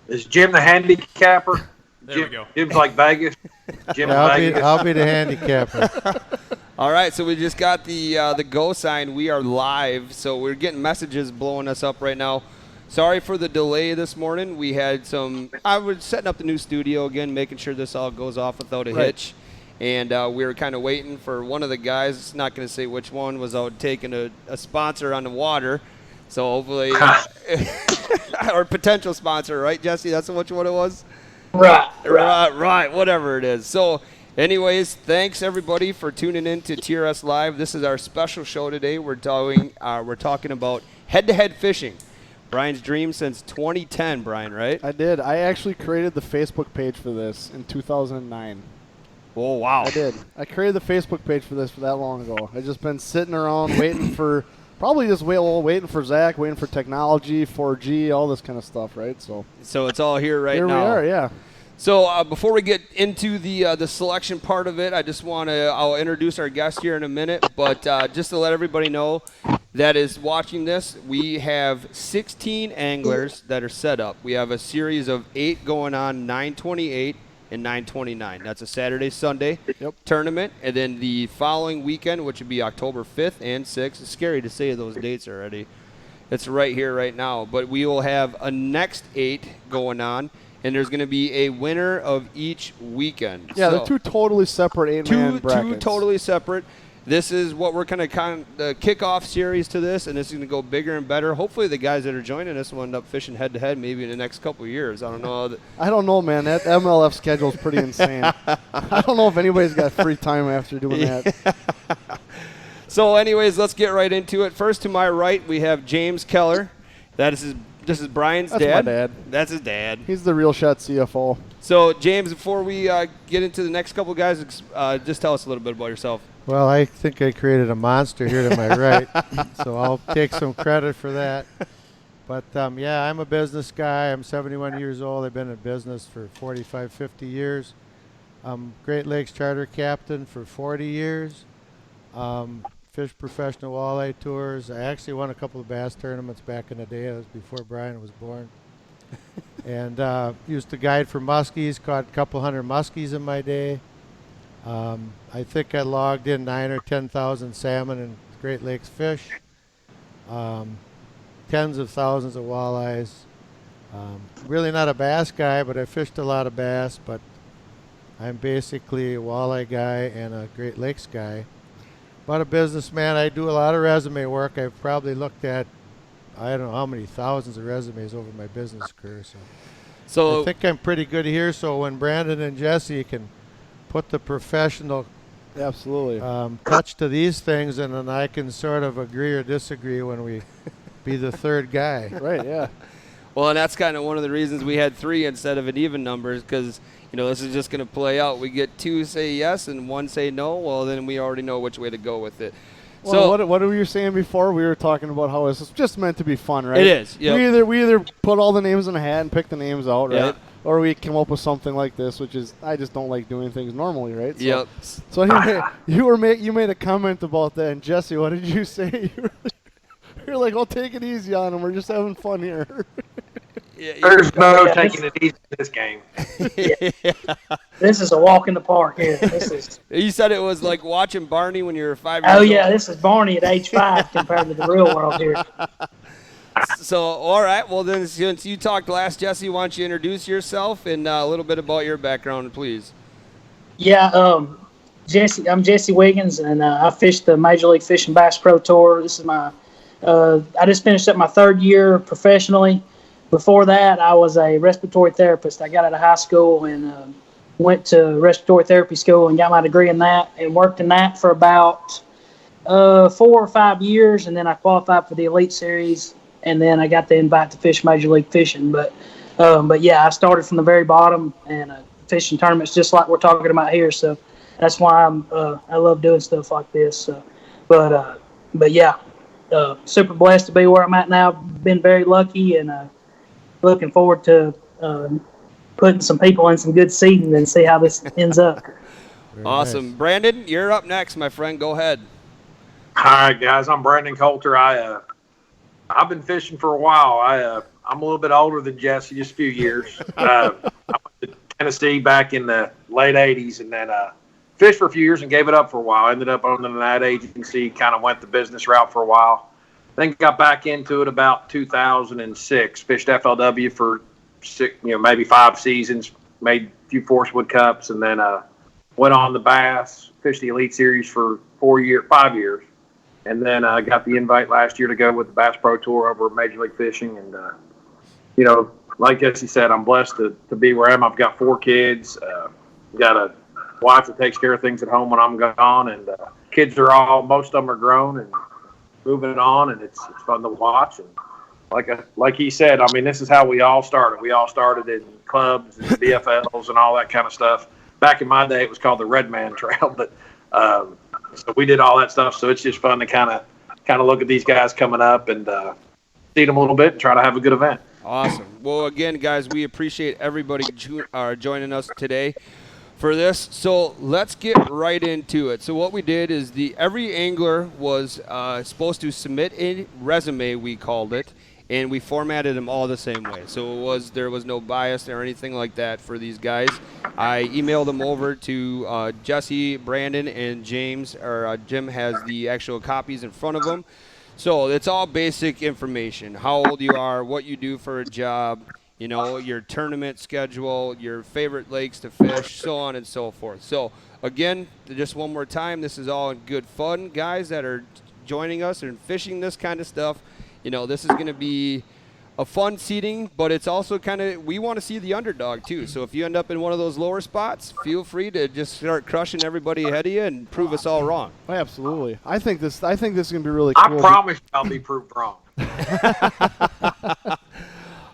Is Jim the handicapper? There we go. Jim's like Vegas. Jim Vegas. I'll be the handicapper. All right, so we just got the go sign. We are live, so we're getting messages blowing us up right now. Sorry for the delay this morning. We had I was setting up the new studio again, making sure this all goes off without a hitch. And we were kind of waiting for one of the guys, not going to say which one, was out taking a sponsor on the water. So hopefully, or potential sponsor, right, Jesse? That's which one it was? Right, whatever it is. So anyways, thanks everybody for tuning in to TRS Live. This is our special show today. We're talking about head-to-head fishing. Brian's dream since 2010, Brian, right? I did. I actually created the Facebook page for this in 2009. Oh, wow. I did. I created the Facebook page for this that long ago. I've just been sitting around waiting for, waiting for Zach, waiting for technology, 4G, all this kind of stuff, right? So it's all here now. Here we are, yeah. So before we get into the selection part of it, I just I'll introduce our guest here in a minute, but just to let everybody know that is watching this, we have 16 anglers that are set up. We have a series of 8 going on 9/28 and 9/29. That's a Saturday, Sunday tournament, and then the following weekend, which would be October 5th and 6th. It's scary to say those dates already. It's right here, right now. But we will have a next 8 going on. And there's going to be a winner of each weekend. Yeah, they're 2 totally separate 8-man brackets. 2 totally separate. This is what we're kind of the kickoff series to this, and this is going to go bigger and better. Hopefully the guys that are joining us will end up fishing head-to-head maybe in the next couple of years. I don't know. I don't know, man. That MLF schedule is pretty insane. I don't know if anybody's got free time after doing that. So anyways, let's get right into it. First to my right, we have James Keller. This is Brian's dad. That's my dad. That's his dad. He's the Real Shot CFO. So, James, before we get into the next couple of guys, just tell us a little bit about yourself. Well, I think I created a monster here to my right, so I'll take some credit for that. But, yeah, I'm a business guy. I'm 71 years old. I've been in business for 45, 50 years. I'm Great Lakes Charter Captain for 40 years. Fish professional walleye tours. I actually won a couple of bass tournaments back in the day. That was before Brian was born. And used to guide for muskies. Caught a couple hundred muskies in my day. I think I logged in 9,000 or 10,000 salmon and Great Lakes fish. Tens of thousands of walleyes. Really not a bass guy, but I fished a lot of bass. But I'm basically a walleye guy and a Great Lakes guy. But a businessman, I do a lot of resume work. I've probably looked at, I don't know how many thousands of resumes over my business career. So I think I'm pretty good here. So when Brandon and Jesse can put the professional touch to these things, and then I can sort of agree or disagree when we be the third guy. Right, yeah. Well, and that's kind of one of the reasons we had 3 instead of an even numbers, because this is just going to play out. We get 2 say yes and 1 say no. Well, then we already know which way to go with it. Well, so what were you saying before? We were talking about how it's just meant to be fun, right? It is. Yep. We either put all the names in a hat and pick the names out, right? Yep. Or we come up with something like this, which is I just don't like doing things normally, right? So, yep. So anyway, you made a comment about that, and Jesse, what did you say? You're like, I'll take it easy on him. We're just having fun here. There's no taking it easy in this game. This is a walk in the park here. This is. You said it was like watching Barney when you were 5 years old. Oh yeah, this is Barney at age 5 compared to the real world here. So, all right. Well, then, since you talked last, Jesse, why don't you introduce yourself and a little bit about your background, please? Yeah, I'm Jesse Wiggins, and I fished the Major League Fishing Bass Pro Tour. This is my. I just finished up my 3rd year professionally. Before that, I was a respiratory therapist. I got out of high school and went to respiratory therapy school and got my degree in that and worked in that for about 4 or 5 years, and then I qualified for the Elite Series, and then I got the invite to fish Major League Fishing. But yeah, I started from the very bottom and fishing tournaments just like we're talking about here. So that's why I love doing stuff like this. So, but yeah, super blessed to be where I'm at now. Been very lucky and looking forward to putting some people in some good seating and see how this ends up. Awesome. Nice. Brandon, you're up next, my friend. Go ahead. All right, guys. I'm Brandon Coulter. I I've been fishing for a while. I'm a little bit older than Jesse, just a few years. I went to Tennessee back in the late 80s and then fished for a few years and gave it up for a while. Ended up owning an ad agency, kind of went the business route for a while. Then got back into it about 2006. Fished FLW for maybe 5 seasons, made a few Forcewood Cups, and then went on the Bass, fished the Elite Series for 5 years. And then I got the invite last year to go with the Bass Pro Tour over at Major League Fishing. And, like Jesse said, I'm blessed to be where I am. I've got 4 kids, got a wife that takes care of things at home when I'm gone. And kids are most of them are grown and moving on, and it's fun to watch. And like he said, I mean, this is how we all started. We all started in clubs and BFLs and all that kind of stuff. Back in my day, it was called the Red Man Trail, but so we did all that stuff. So it's just fun to kind of look at these guys coming up and see them a little bit and try to have a good event. Awesome. Well, again, guys, we appreciate everybody joining us today for this. So let's get right into it. So what we did is every angler was supposed to submit a resume, we called it, and we formatted them all the same way. So there was no bias or anything like that for these guys. I emailed them over to Jesse, Brandon, and James, or Jim has the actual copies in front of him. So it's all basic information: how old you are, what you do for a job, your tournament schedule, your favorite lakes to fish, so on and so forth. So again, just one more time, this is all in good fun, guys that are joining us and fishing this kind of stuff. This is going to be a fun seating, but it's also we want to see the underdog too. So if you end up in one of those lower spots, feel free to just start crushing everybody ahead of you and prove us all wrong. Oh, absolutely. I think this is going to be really cool. I promise I'll be proved wrong.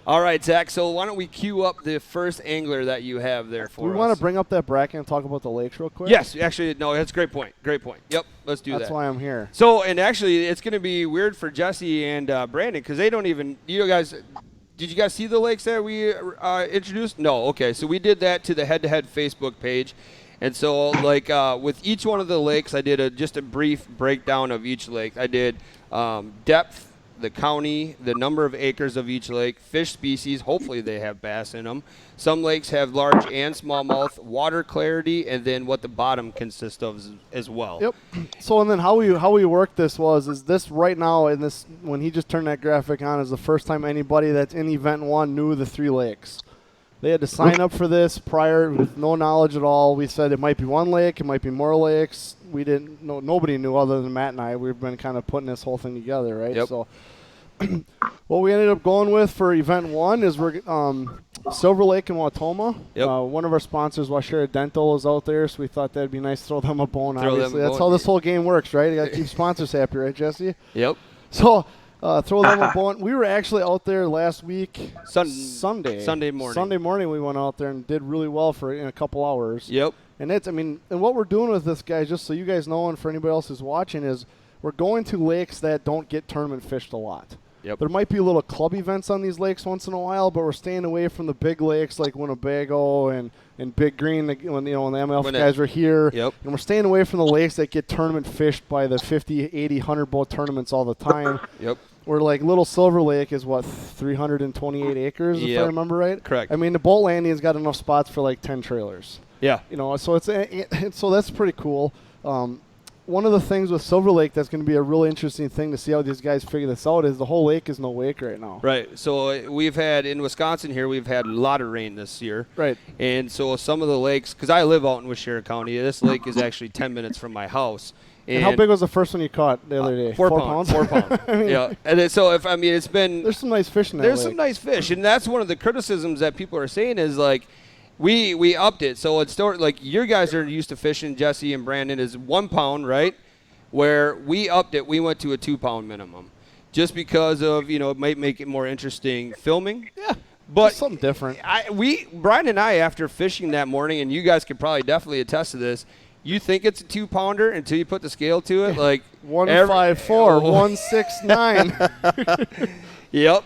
All right, Zach, so why don't we queue up the first angler that you have there for us? We want to bring up that bracket and talk about the lakes real quick? Yes, actually, no, that's a great point. Great point. Yep, let's do that. That's why I'm here. So, and actually, it's going to be weird for Jesse and Brandon because they don't even, did you guys see the lakes that we introduced? No, okay, so we did that to the Head2Head Facebook page. And so, with each one of the lakes, I did just a brief breakdown of each lake. I did depth, the county, the number of acres of each lake, fish species, hopefully they have bass in them. Some lakes have large and smallmouth, water clarity, and then what the bottom consists of as well. Yep. So and then how we worked this is this right now in this when he just turned that graphic on is the first time anybody that's in event 1 knew the 3 lakes. They had to sign up for this prior with no knowledge at all. We said it might be 1 lake, it might be more lakes. We didn't know, nobody knew other than Matt and I. We've been kind of putting this whole thing together, right? Yep. So what we ended up going with for event 1 is we're Silver Lake in Wautoma. Yep. One of our sponsors, Washera Dental, is out there, so we thought that'd be nice to throw them a bone. Throw obviously, them a that's bone. how this whole game works, right? You got to keep sponsors happy, right, Jesse? Yep. So throw them a bone. We were actually out there last week, Sunday morning. Sunday morning, we went out there and did really well in a couple hours. Yep. And and what we're doing with this, guys, just so you guys know, and for anybody else who's watching, is we're going to lakes that don't get tournament fished a lot. Yep. There might be little club events on these lakes once in a while, but we're staying away from the big lakes like Winnebago and Big Green when the MLF guys were here. Yep. And we're staying away from the lakes that get tournament fished by the 50, 80, 100 boat tournaments all the time. Yep. Where Little Silver Lake is 328 acres if I remember right. Correct. I mean the boat landing's got enough spots for 10 trailers. Yeah. So so that's pretty cool. One of the things with Silver Lake that's going to be a really interesting thing to see how these guys figure this out is the whole lake is no wake right now. Right. So we've had in Wisconsin here, we've had a lot of rain this year. Right. And so some of the lakes, because I live out in Washera County, this lake is actually 10 minutes from my house. And how big was the first one you caught the other day? 4 pounds. 4 pounds. I mean, yeah. And it's been. There's some nice fish in that There's lake. some nice fish, and that's one of the criticisms that people are saying is we upped it. So it's your guys are used to fishing, Jesse and Brandon, is 1 pound, right? Where we upped it, we went to a 2 pound minimum, just because of it might make it more interesting filming. Yeah, but just something different. Brian and I, after fishing that morning, and you guys could probably definitely attest to this. You think it's a 2 pounder until you put the scale to it, 154, 169. Yep.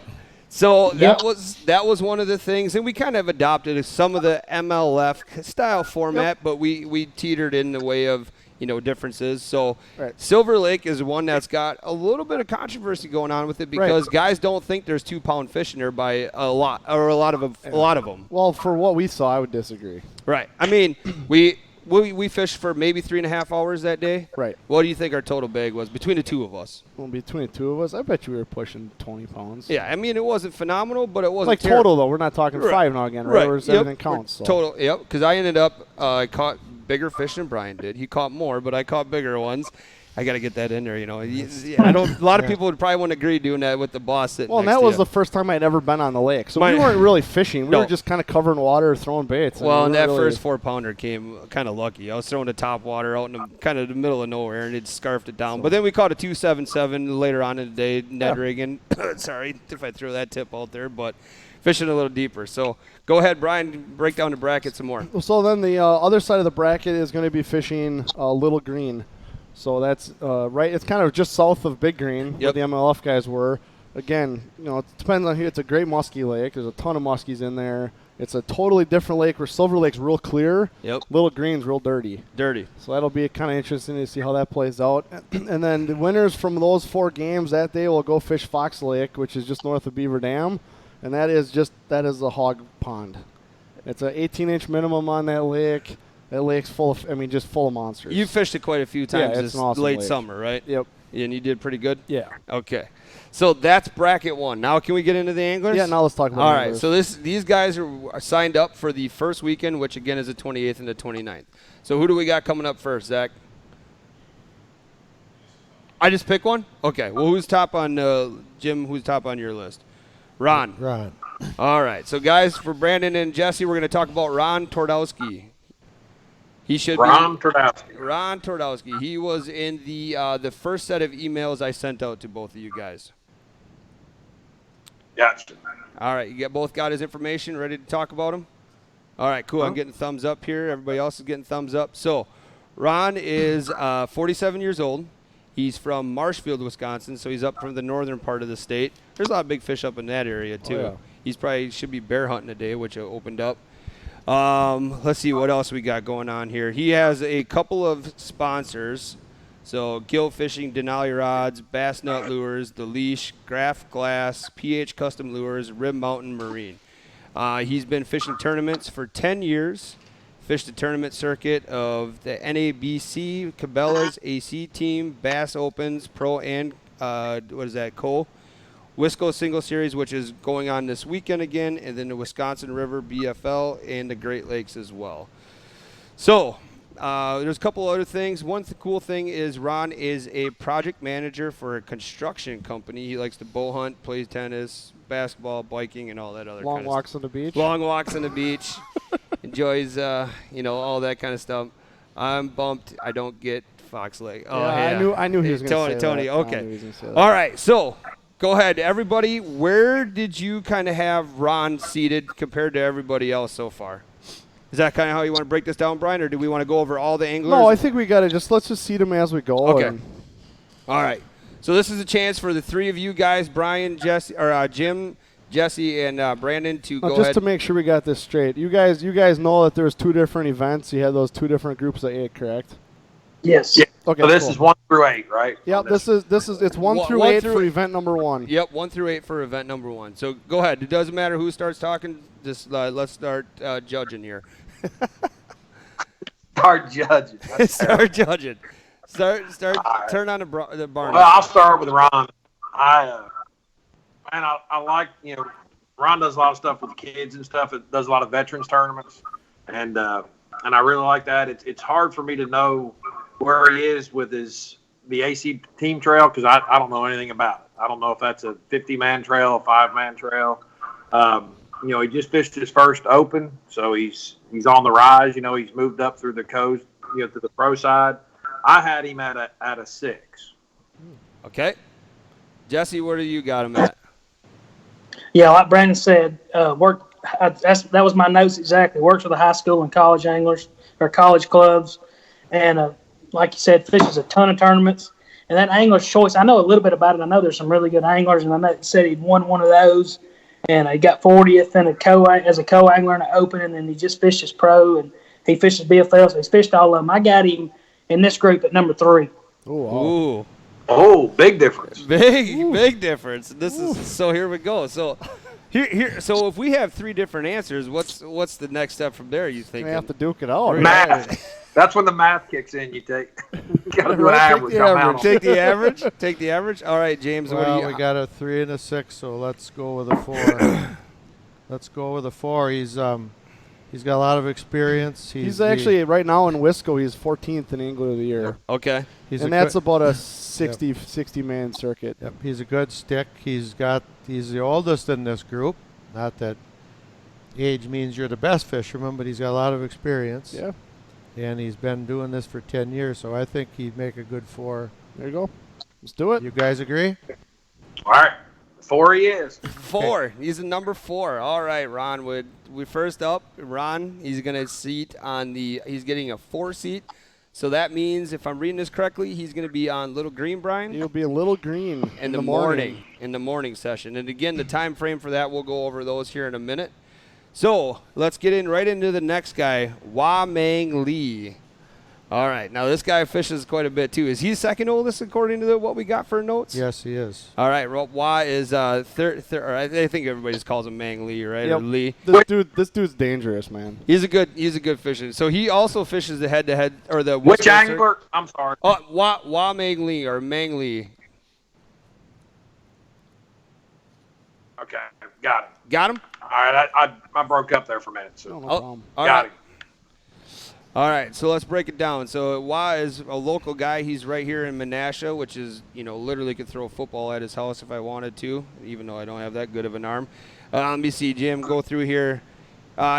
So that was one of the things, and we kind of adopted some of the MLF style format, but we teetered in the way of differences. So Right. Silver Lake is one that's got a little bit of controversy going on with it because guys don't think there's 2-pound fish in there by a lot of them. Well, for what we saw, I would disagree. Right. I mean, we fished for maybe 3.5 hours that day. Right. What do you think our total bag was between the two of us? Well, between the two of us, I bet you we were pushing 20 pounds. Yeah, I mean, it wasn't phenomenal, but it wasn't Like total, though. We're not talking 5 now again, right? Where everything counts. So. Total, yep. Because I ended up, I caught bigger fish than Brian did. He caught more, but I caught bigger ones. I got to get that in there, I don't. A lot of people would probably wouldn't agree doing that with the boss sitting Well, and next that to was you. the first time I'd ever been on the lake, so we weren't really fishing. We were just kind of covering water, throwing baits. Well, and that first 4-pounder came kind of lucky. I was throwing the top water out in the kind of the middle of nowhere, and it scarfed it down. But then we caught a 277 later on in the day, Ned rigging. Sorry if I threw that tip out there, but fishing a little deeper. So go ahead, Brian, break down the bracket some more. So then the other side of the bracket is going to be fishing Little Green. So that's right. It's kind of just south of Big Green, where the MLF guys were. Again, it depends on here. It's a great muskie lake. There's a ton of muskies in there. It's a totally different lake where Silver Lake's real clear. Yep. Little Green's real dirty. So that'll be kind of interesting to see how that plays out. And then the winners from those 4 games that day will go fish Fox Lake, which is just north of Beaver Dam, and that is a hog pond. It's an 18-inch minimum on that lake. That lake's full of monsters. You fished it quite a few times this awesome late lake. Summer, right? Yep. And you did pretty good? Yeah. Okay. So that's bracket 1. Now can we get into the anglers? Yeah, now let's talk about All anglers. right, so these guys are signed up for the first weekend, which again is the 28th and the 29th. So who do we got coming up first, Zach? I just pick one? Okay. Well, who's top on, Jim, who's top on your list? Ron. All right. So, guys, for Brandon and Jesse, we're going to talk about Ron Twardowski. Ron Twardowski. He was in the first set of emails I sent out to both of you guys. Gotcha. All right. You both got his information, ready to talk about him? All right, cool. I'm getting thumbs up here. Everybody else is getting thumbs up. So, Ron is 47 years old. He's from Marshfield, Wisconsin, so he's up from the northern part of the state. There's a lot of big fish up in that area, too. Oh, yeah. He should be bear hunting today, which opened up. Let's see what else we got going on here. He has a couple of sponsors. So Gill Fishing, Denali Rods, Bass Nut Lures, The Leash, Graph Glass, PH Custom Lures, Rib Mountain Marine. He's been fishing tournaments for 10 years. Fished the tournament circuit of the NABC, Cabela's, AC Team, Bass Opens, Pro, and Cole. Wisco Single Series, which is going on this weekend again, and then the Wisconsin River BFL and the Great Lakes as well. So there's a couple other things. One cool thing is Ron is a project manager for a construction company. He likes to bow hunt, plays tennis, basketball, biking, and all that other Long kind of walks stuff. on the beach. Long walks on the beach. Enjoys, all that kind of stuff. I'm bummed I don't get Fox Lake. Oh, yeah. I knew he was going to say Tony, that. okay. All right, so go ahead, everybody. Where did you kind of have Ron seated compared to everybody else so far? Is that kind of how you want to break this down, Brian, or do we want to go over all the anglers? No, I think we got to let's just seat them as we go. Okay. All right. So this is a chance for the three of you guys, Brian, Jesse, or Jim, Jesse, and Brandon, to go just ahead. To make sure we got this straight, you guys know that there's 2 different events. You had those 2 different groups of 8, correct? Yes. Yeah. Okay. So this cool. is 1 through 8, right? Yep. This is it's 1 through 8 for event number 1. Yep, 1 through 8 for event number 1. So go ahead. It doesn't matter who starts talking. Just let's start judging here. Start judging. Start judging. Start. Right. Turn on the barn. Well, I'll start with Ron. I like, Ron does a lot of stuff with kids and stuff. It does a lot of veterans tournaments, and I really like that. It's hard for me to know where he is with the AC team trail because I don't know anything about it. I don't know if that's a 50-man trail, a 5-man trail. He just fished his first open, so he's on the rise. He's moved up through the coast, to the pro side. I had him at a 6. Okay. Jesse, where do you got him at? Yeah, like Brandon said, that was my notes exactly. Works with the high school and college anglers or college clubs, and like you said, fishes a ton of tournaments. And that angler's choice, I know a little bit about it. I know there's some really good anglers, and I know he said he'd won one of those, and he got 40th as a co-angler in an open, and then he just fished his pro, and he fished his BFL, so he's fished all of them. I got him in this group at number 3. Ooh. Oh, big difference. Big difference. This is so. Here we go. So, So if we have 3 different answers, what's the next step from there? You think We have to duke it out. Math. That's when the math kicks in. You got to do an average. Take the average. Take the average. All right, James. Well, what do you? we got a 3 and a 6, so let's go with a 4. Let's go with a 4. He's got a lot of experience. He's actually right now in Wisco. He's 14th in Angler of the Year. Okay. And that's about a 60 man circuit. Yep. He's a good stick. He's the oldest in this group. Not that age means you're the best fisherman, but he's got a lot of experience. Yeah. And he's been doing this for 10 years, so I think he'd make a good 4. There you go. Let's do it. You guys agree? All right. 4 he is. 4. He's a number 4. All right, Ron. We first up, Ron. He's gonna seat on the. He's getting a 4 seat. So that means, if I'm reading this correctly, he's going to be on Little Green, Brian? He'll be a Little Green in the morning. In the morning session. And again, the time frame for that, we'll go over those here in a minute. So let's get right into the next guy, Wah Mang Lee. All right. Now, this guy fishes quite a bit, too. Is he second oldest according to what we got for notes? Yes, he is. All right. Wah is third. I think everybody just calls him Mang Lee, right? Yep. Or Lee. This dude's dangerous, man. He's a good fisher. So he also fishes the head-to-head or the which angler? I'm sorry. Oh, Wah Mang Lee or Mang Lee. Okay, got him. Got him. All right, I broke up there for a minute. So No problem. got him. All right, so let's break it down. So Wah is a local guy. He's right here in Menasha, which is, literally could throw a football at his house if I wanted to, even though I don't have that good of an arm. Let me see, Jim, go through here.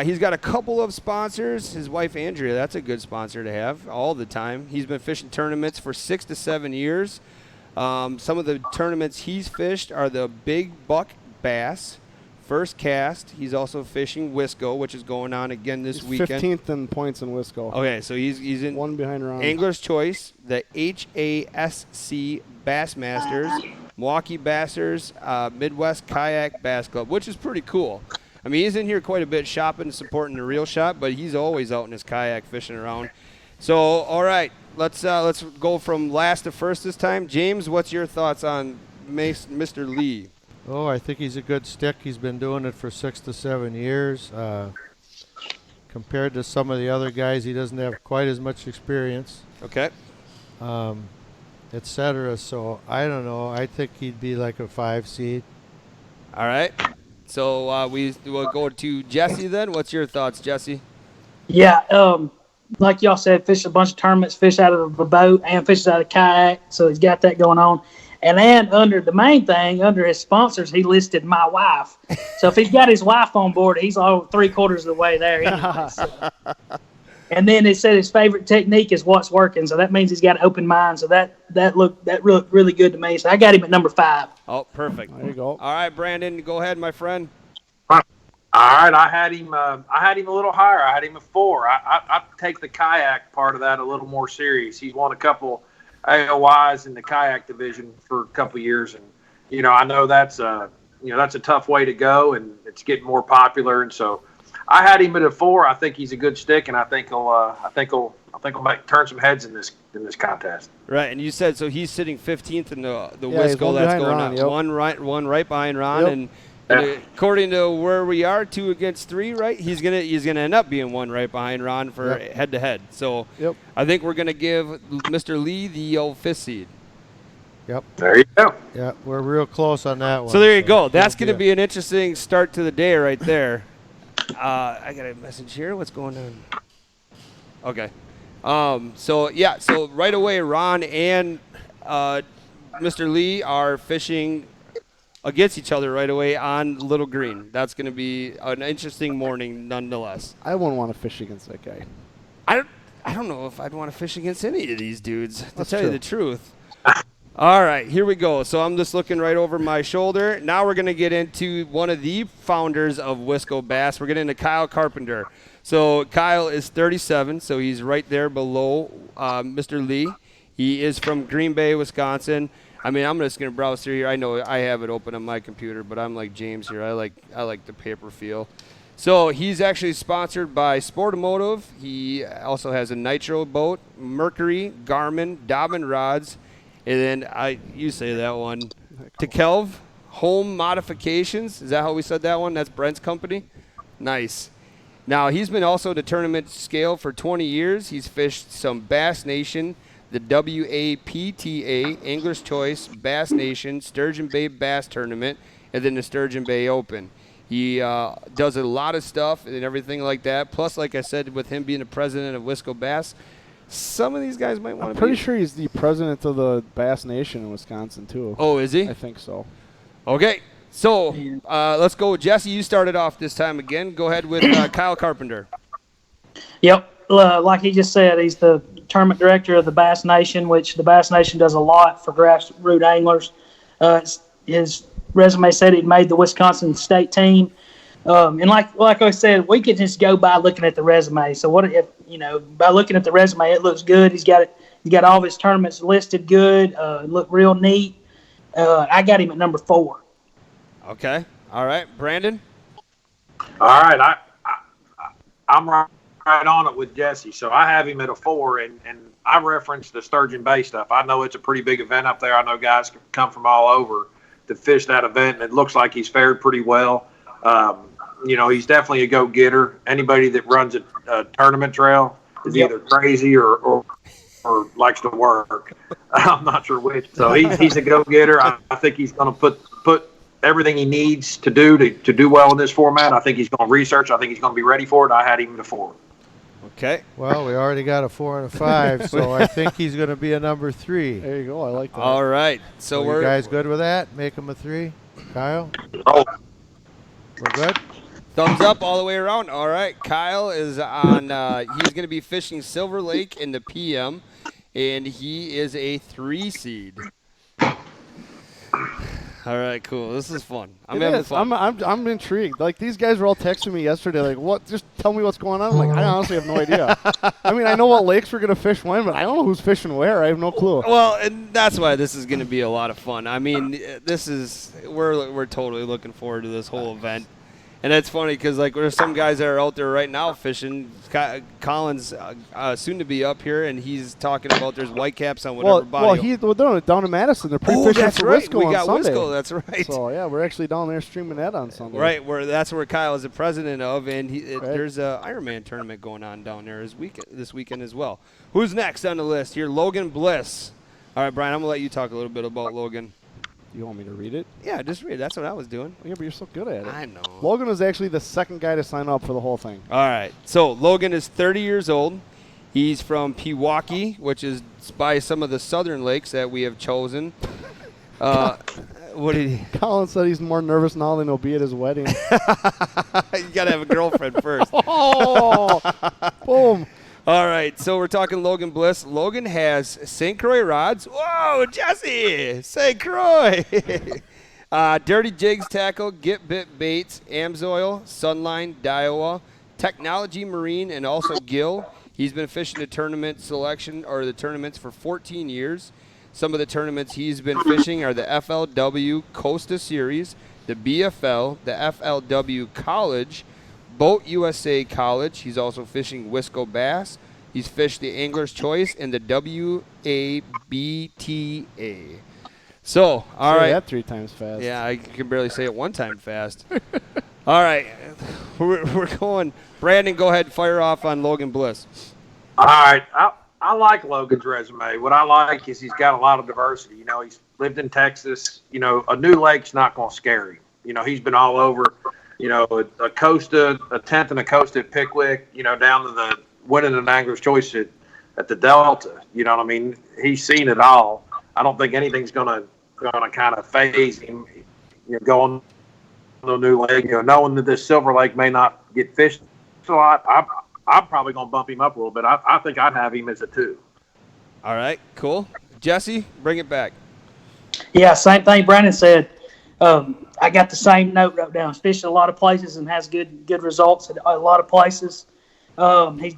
He's got a couple of sponsors. His wife, Andrea, that's a good sponsor to have all the time. He's been fishing tournaments for 6 to 7 years. Some of the tournaments he's fished are the Big Buck Bass, First Cast. He's also fishing Wisco, which is going on again this weekend. 15th in points in Wisco. Okay, so he's in one behind Ron. Angler's Choice, the HASC Bassmasters, Milwaukee Bassers, Midwest Kayak Bass Club, which is pretty cool. I mean, he's in here quite a bit shopping, supporting the Real Shop, but he's always out in his kayak fishing around. So, all right, let's go from last to first this time. James, what's your thoughts on Mr. Lee? Oh, I think he's a good stick. He's been doing it for 6 to 7 years. Compared to some of the other guys, he doesn't have quite as much experience. Okay. Etc. So, I don't know. I think he'd be like a 5 seed. All right. So we'll go to Jesse then. What's your thoughts, Jesse? Yeah, like y'all said, fish a bunch of tournaments, fish out of a boat and fishes out of kayak. So he's got that going on. And then under the main thing, under his sponsors, he listed my wife. So if he's got his wife on board, he's all 3/4 of the way there anyway. So. And then it said his favorite technique is what's working. So that means he's got an open mind. So that looked really good to me. So I got him at number 5. Oh, perfect. There you go. All right, Brandon, go ahead, my friend. All right, I had him a little higher. I had him a 4. I take the kayak part of that a little more serious. He's won a couple AOYs in the kayak division for a couple years, and I know that's a tough way to go, and it's getting more popular. And so I had him at a 4. I think he's a good stick, and I think he'll turn some heads in this contest. Right, and you said so he's sitting 15th in the he's Wisco one that's behind going Ron, on. yep. One right behind Ron, Yep. and according to where we are, 2 against 3, right? He's gonna end up being one right behind Ron for head to head. So I think we're gonna give Mr. Lee the old 5th seed. Yep. There you go. Yeah, we're real close on that one. So there you go. That's going to be an interesting start to the day right there. I got a message here. What's going on? Okay. So right away, Ron and Mr. Lee are fishing against each other right away on Little Green. That's going to be an interesting morning nonetheless. I wouldn't want to fish against that guy. I don't know if I'd want to fish against any of these dudes, to tell you true. the truth. All right, here we go. So I'm just looking right over my shoulder. Now we're going to get into one of the founders of Wisco Bass. We're getting into Kyle Carpenter. So Kyle is 37, so he's right there below Mr. Lee. He is from Green Bay, Wisconsin. I mean, I'm just going to browse through here. I know I have it open on my computer, but I'm like James here. I like the paper feel. So he's actually sponsored by Sportimotive. He also has a Nitro boat, Mercury, Garmin, Dobbin rods, and then you say that one, Tekelv Home Modifications. Is that how we said that one? That's Brent's company. Nice. Now he's been also the tournament scale for 20 years. He's fished some Bass Nation, the WAPTA English Choice Bass Nation Sturgeon Bay Bass Tournament, and then the Sturgeon Bay Open. He does a lot of stuff and everything like that. Plus, like I said, with him being the president of Wisco Bass, some of these guys might want to be. I'm pretty sure he's the president of the Bass Nation in Wisconsin, too. Oh, is he? I think so. Okay. So let's go with Jesse. You started off this time again. Go ahead with Kyle Carpenter. Yep. Like he just said, he's the tournament director of the Bass Nation, which the Bass Nation does a lot for grassroots anglers. His resume said he made the Wisconsin state team. And like I said, we could just go by looking at the resume. So what if, by looking at the resume, it looks good. He's got all of his tournaments listed good. Look real neat. I got him at number 4. Okay. All right. Brandon? All right. I'm right on it with Jesse. So I have him at a 4, and I referenced the Sturgeon Bay stuff. I know it's a pretty big event up there. I know guys come from all over to fish that event, and it looks like he's fared pretty well. He's definitely a go-getter. Anybody that runs a tournament trail is either crazy or likes to work. I'm not sure which. So he's a go-getter. I think he's going to put everything he needs to do well in this format. I think he's going to research. I think he's going to be ready for it. I had him at a 4. Okay. Well, we already got a 4 and a 5, so I think he's going to be a number 3. There you go. I like that. All right. So you guys good with that? Make him a 3? Kyle? Oh. We're good? Thumbs up all the way around. All right. Kyle is on. He's going to be fishing Silver Lake in the PM, and he is a 3 seed. All right, cool. This is fun. I'm having fun. I'm intrigued. Like, these guys were all texting me yesterday, like, what? Just tell me what's going on. I'm like, I honestly have no idea. I mean, I know what lakes we're going to fish when, but I don't know who's fishing where. I have no clue. Well, and that's why this is going to be a lot of fun. I mean, we're totally looking forward to this whole event. And it's funny because, like, there's some guys that are out there right now fishing. Colin's soon to be up here, and he's talking about there's whitecaps on whatever body. Well, down in Madison. They're pre-fishing that's for right. Wisco on Sunday. Wisco, that's right. So, yeah, we're actually down there streaming that on Sunday. Right, that's where Kyle is the president of, and there's a Ironman tournament going on down there this weekend as well. Who's next on the list here? Logan Bliss. All right, Brian, I'm going to let you talk a little bit about Logan. You want me to read it? Yeah, just read it. That's what I was doing. Yeah, but you're so good at it. I know. Logan was actually the second guy to sign up for the whole thing. All right. So Logan is 30 years old. He's from Pewaukee, which is by some of the southern lakes that we have chosen. What did he? Colin said he's more nervous now than he'll be at his wedding. You got to have a girlfriend first. Oh, boom. All right, so we're talking Logan Bliss. Logan has St. Croix rods. Whoa, Jesse! St. Croix! Dirty Jigs tackle, Get Bit baits, Amsoil, Sunline, Daiwa, Technology Marine, and also Gill. He's been fishing the tournaments for 14 years. Some of the tournaments he's been fishing are the FLW Costa Series, the BFL, the FLW College, Boat USA College. He's also fishing Wisco Bass. He's fished the Angler's Choice and the WABTA. So, all right. That 3 times fast. Yeah, I can barely say it 1 time fast. All right. We're going. Brandon, go ahead and fire off on Logan Bliss. All right. I like Logan's resume. What I like is he's got a lot of diversity. He's lived in Texas. A new lake's not going to scare him. He's been all over. A Costa, a 10th and a Costa at Pickwick, down to the winning an Angler's Choice at the Delta. You know what I mean? He's seen it all. I don't think anything's gonna kind of phase him. Going to a new lake, knowing that this Silver Lake may not get fished a lot. I'm probably gonna bump him up a little bit. I think I'd have him as a 2. All right, cool. Jesse, bring it back. Yeah, same thing Brandon said. I got the same note wrote down. He's fished a lot of places and has good results at a lot of places. He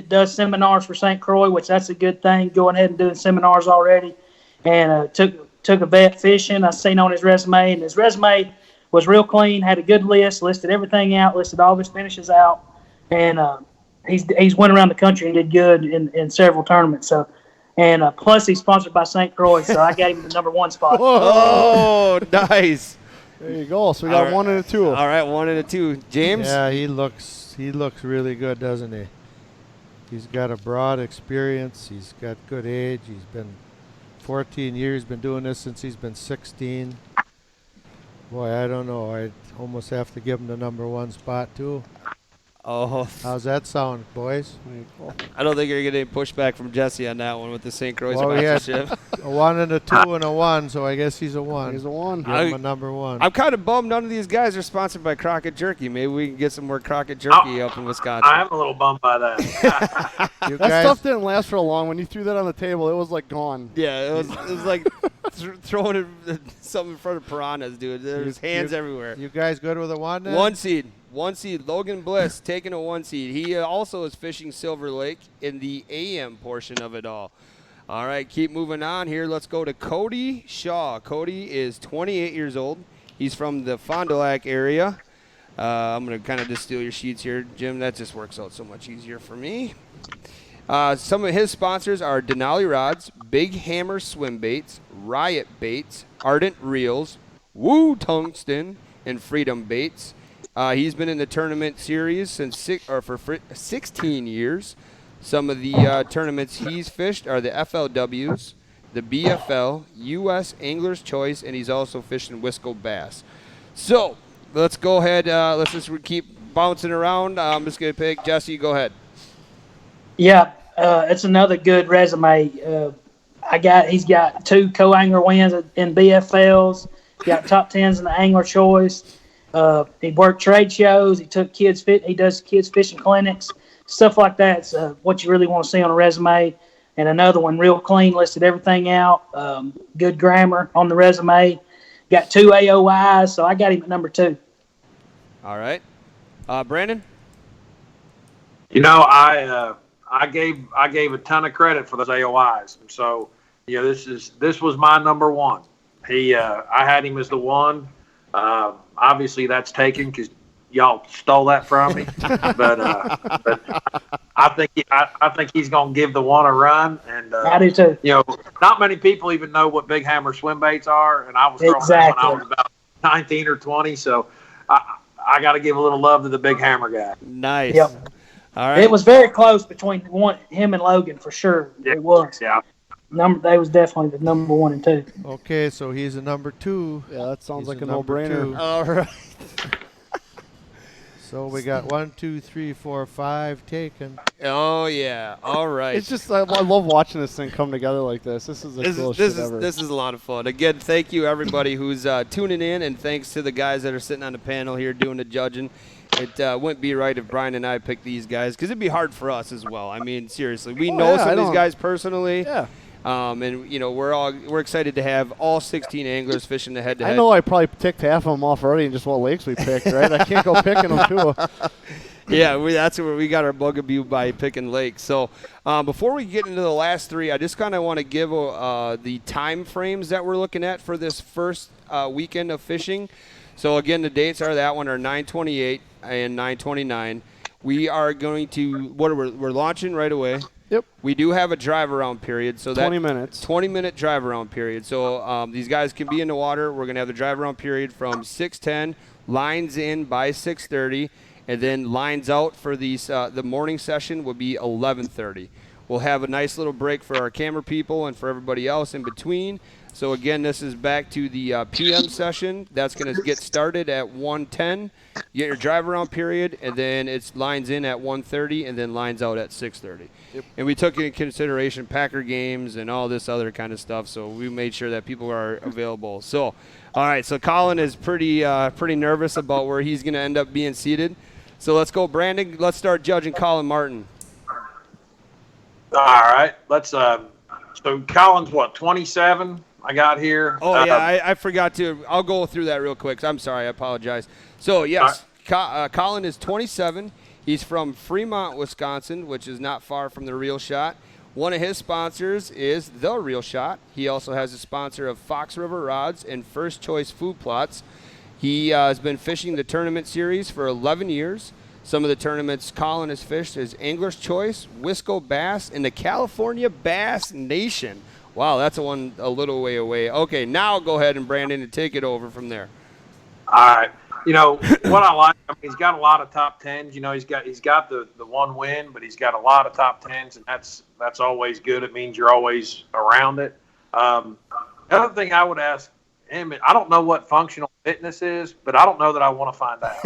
does seminars for St. Croix, which that's a good thing. Going ahead and doing seminars already, and took a vet fishing. I seen on his resume, and his resume was real clean, had a good list, listed everything out, listed all of his finishes out, and he's went around the country and did good in several tournaments. So, and plus he's sponsored by St. Croix, so I gave him the number 1 spot. Oh, nice. There you go. So we got 1 and a 2. All right, 1 and a 2. James? Yeah, he looks really good, doesn't he? He's got a broad experience. He's got good age. He's been 14 years, been doing this since he's been 16. Boy, I don't know. I almost have to give him the number 1 spot, too. Oh, How's that sound, boys? I don't think you're getting any pushback from Jesse on that one with the St. Croix Well, we had sponsorship. a 1 and a 2 and a 1, so I guess he's a 1. He's a 1. Give him a number 1. I'm kind of bummed none of these guys are sponsored by Crockett Jerky. Maybe we can get some more Crockett Jerky up in Wisconsin. I'm a little bummed by that. You That guys, stuff didn't last for long. When you threw that on the table, it was like gone. Yeah, it was like throwing something in front of piranhas, dude. There's hands everywhere. you guys good with a 1 then? 1 seed. 1 seed. Logan Bliss taking a 1 seed. He also is fishing Silver Lake in the AM portion of it all. All right, keep moving on here. Let's go to Cody Shaw. Cody is 28 years old. He's from the Fond du Lac area. I'm going to kind of just steal your sheets here, Jim. That just works out so much easier for me. Some of his sponsors are Denali Rods, Big Hammer Swim Baits, Riot Baits, Ardent Reels, Woo Tungsten, and Freedom Baits. He's been in the tournament series for 16 years. Some of the tournaments he's fished are the FLWs, the BFL, U.S. Angler's Choice, and he's also fishing Wisco Bass. So let's go ahead. Let's just keep bouncing around. I'm just going to pick Jesse. Go ahead. Yeah, it's another good resume. He's got 2 co-angler wins in BFLs. Got top 10s in the Angler Choice. He worked trade shows. He took kids fit. He does kids fishing clinics, stuff like that. It's what you really want to see on a resume. And another one, real clean, listed everything out. Good grammar on the resume. Got 2 AOIs, so I got him at number 2. All right, Brandon. You know, I gave a ton of credit for those AOIs, and so this was my number 1. I had him as the 1. Obviously, that's taken because y'all stole that from me. but I think he's going to give the 1 a run. And I do too. Not many people even know what Big Hammer swim baits are, and I was throwing them when I was about 19 or 20. So I got to give a little love to the Big Hammer guy. Nice. Yep. All right. It was very close between him and Logan for sure. Yeah. It was. Yeah. They was definitely the number 1 and 2. Okay, so he's a number 2. Yeah, that sounds He's like a number no-brainer. 2. All right. So we got 1, 2, 3, 4, 5 taken. Oh yeah. All right. It's just I love watching this thing come together like this. This is the coolest shit ever. This is a lot of fun. Again, thank you everybody who's tuning in, and thanks to the guys that are sitting on the panel here doing the judging. It wouldn't be right if Brian and I picked these guys because it'd be hard for us as well. I mean, seriously, we know some of these guys personally. Yeah. And we're excited to have all 16 anglers fishing the head-to-head. I know I probably ticked half of them off already and just what lakes we picked, right? I can't go picking them too. Yeah, that's where we got our bugaboo by picking lakes. So before we get into the last 3, I just kind of want to give the time frames that we're looking at for this first weekend of fishing. So again, the dates are that one are 9/28 and 9/29. We are going to we're launching right away. Yep. We do have a drive around period, so 20 minutes. 20-minute drive around period. So these guys can be in the water. We're gonna have the drive around period from 6:10, lines in by 6:30, and then lines out for these. The morning session will be 11:30. We'll have a nice little break for our camera people and for everybody else in between. So again, this is back to the PM session. That's going to get started at 1:10. You get your drive around period, and then it's lines in at 1:30, and then lines out at 6:30. Yep. And we took into consideration Packer games and all this other kind of stuff, so we made sure that people are available. So, all right, so Colin is pretty nervous about where he's going to end up being seated. So let's go, Brandon. Let's start judging Colin Martin. All right. Let's. So Colin's what, 27? I got here. Oh, yeah, I forgot to. I'll go through that real quick. I'm sorry. I apologize. So, yes, Colin is 27. He's from Fremont, Wisconsin, which is not far from the Real Shot. One of his sponsors is The Real Shot. He also has a sponsor of Fox River Rods and First Choice Food Plots. He has been fishing the tournament series for 11 years. Some of the tournaments Colin has fished is Angler's Choice, Wisco Bass, and the California Bass Nation. Wow, that's a little way away. Okay, now go ahead and Brandon and take it over from there. All right. You know what I like. I mean, he's got a lot of top tens. You know, he's got the one win, but he's got a lot of top tens, and that's always good. It means you're always around it. The other thing I would ask him, I don't know what functional fitness is, but I don't know that I want to find out.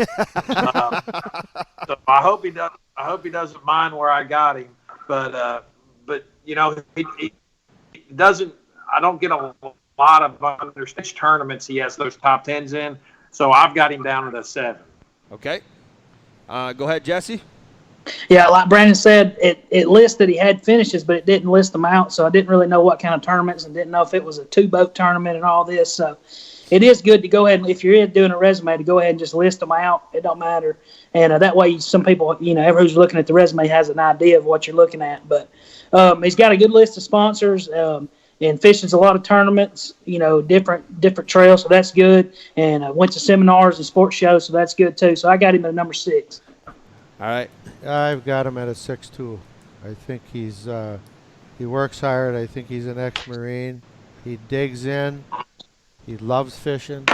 So I hope he does. I hope he doesn't mind where I got him, but you know, he doesn't. I don't get a lot of under stage tournaments. He has those top tens in. So I've got him down at a 7. Okay. Go ahead, Jesse. Yeah, like Brandon said, it listed he had finishes, but it didn't list them out. So I didn't really know what kind of tournaments and didn't know if it was a 2-boat tournament and all this. So it is good to go ahead and if you're doing a resume, to go ahead and just list them out. It don't matter. And that way some people, you know, everyone who's looking at the resume has an idea of what you're looking at. But he's got a good list of sponsors. And fishing's a lot of tournaments, you know, different trails, so that's good. And I went to seminars and sports shows, so that's good too. So I got him at a number 6. All right. I've got him at a 6 too. I think he's he works hard. I think he's an ex-Marine. He digs in. He loves fishing.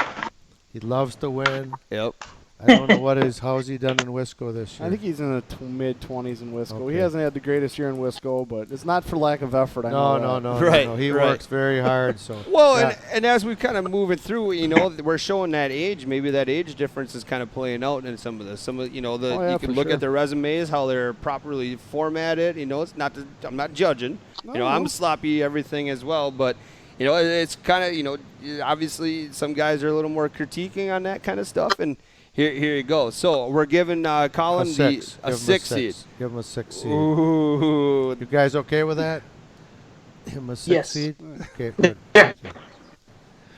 He loves to win. Yep. I don't know how's he done in Wisco this year. I think he's in the mid-20s in Wisco. Okay. He hasn't had the greatest year in Wisco, but it's not for lack of effort. No. Right, He right. works very hard. So Well, yeah. and as we kind of moving through, you know, we're showing that age. Maybe that age difference is kind of playing out in some of this. Some of, you know, you can look at their resumes, how they're properly formatted. You know, it's not. I'm not judging. No, you know, I'm sloppy everything as well, but. You know, it's kind of, you know, obviously some guys are a little more critiquing on that kind of stuff, and here you go. So we're giving Colin a 6 seed. Give him a 6 seed. Ooh. You guys okay with that? Give him a 6 Yes. seed? Okay, good. Yeah.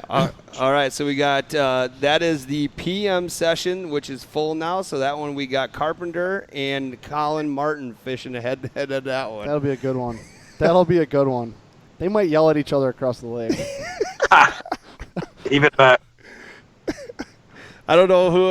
All right, so we got that is the PM session, which is full now. So that one we got Carpenter and Colin Martin fishing ahead of that one. That'll be a good one. That'll be a good one. They might yell at each other across the lake. Even that. I don't know who,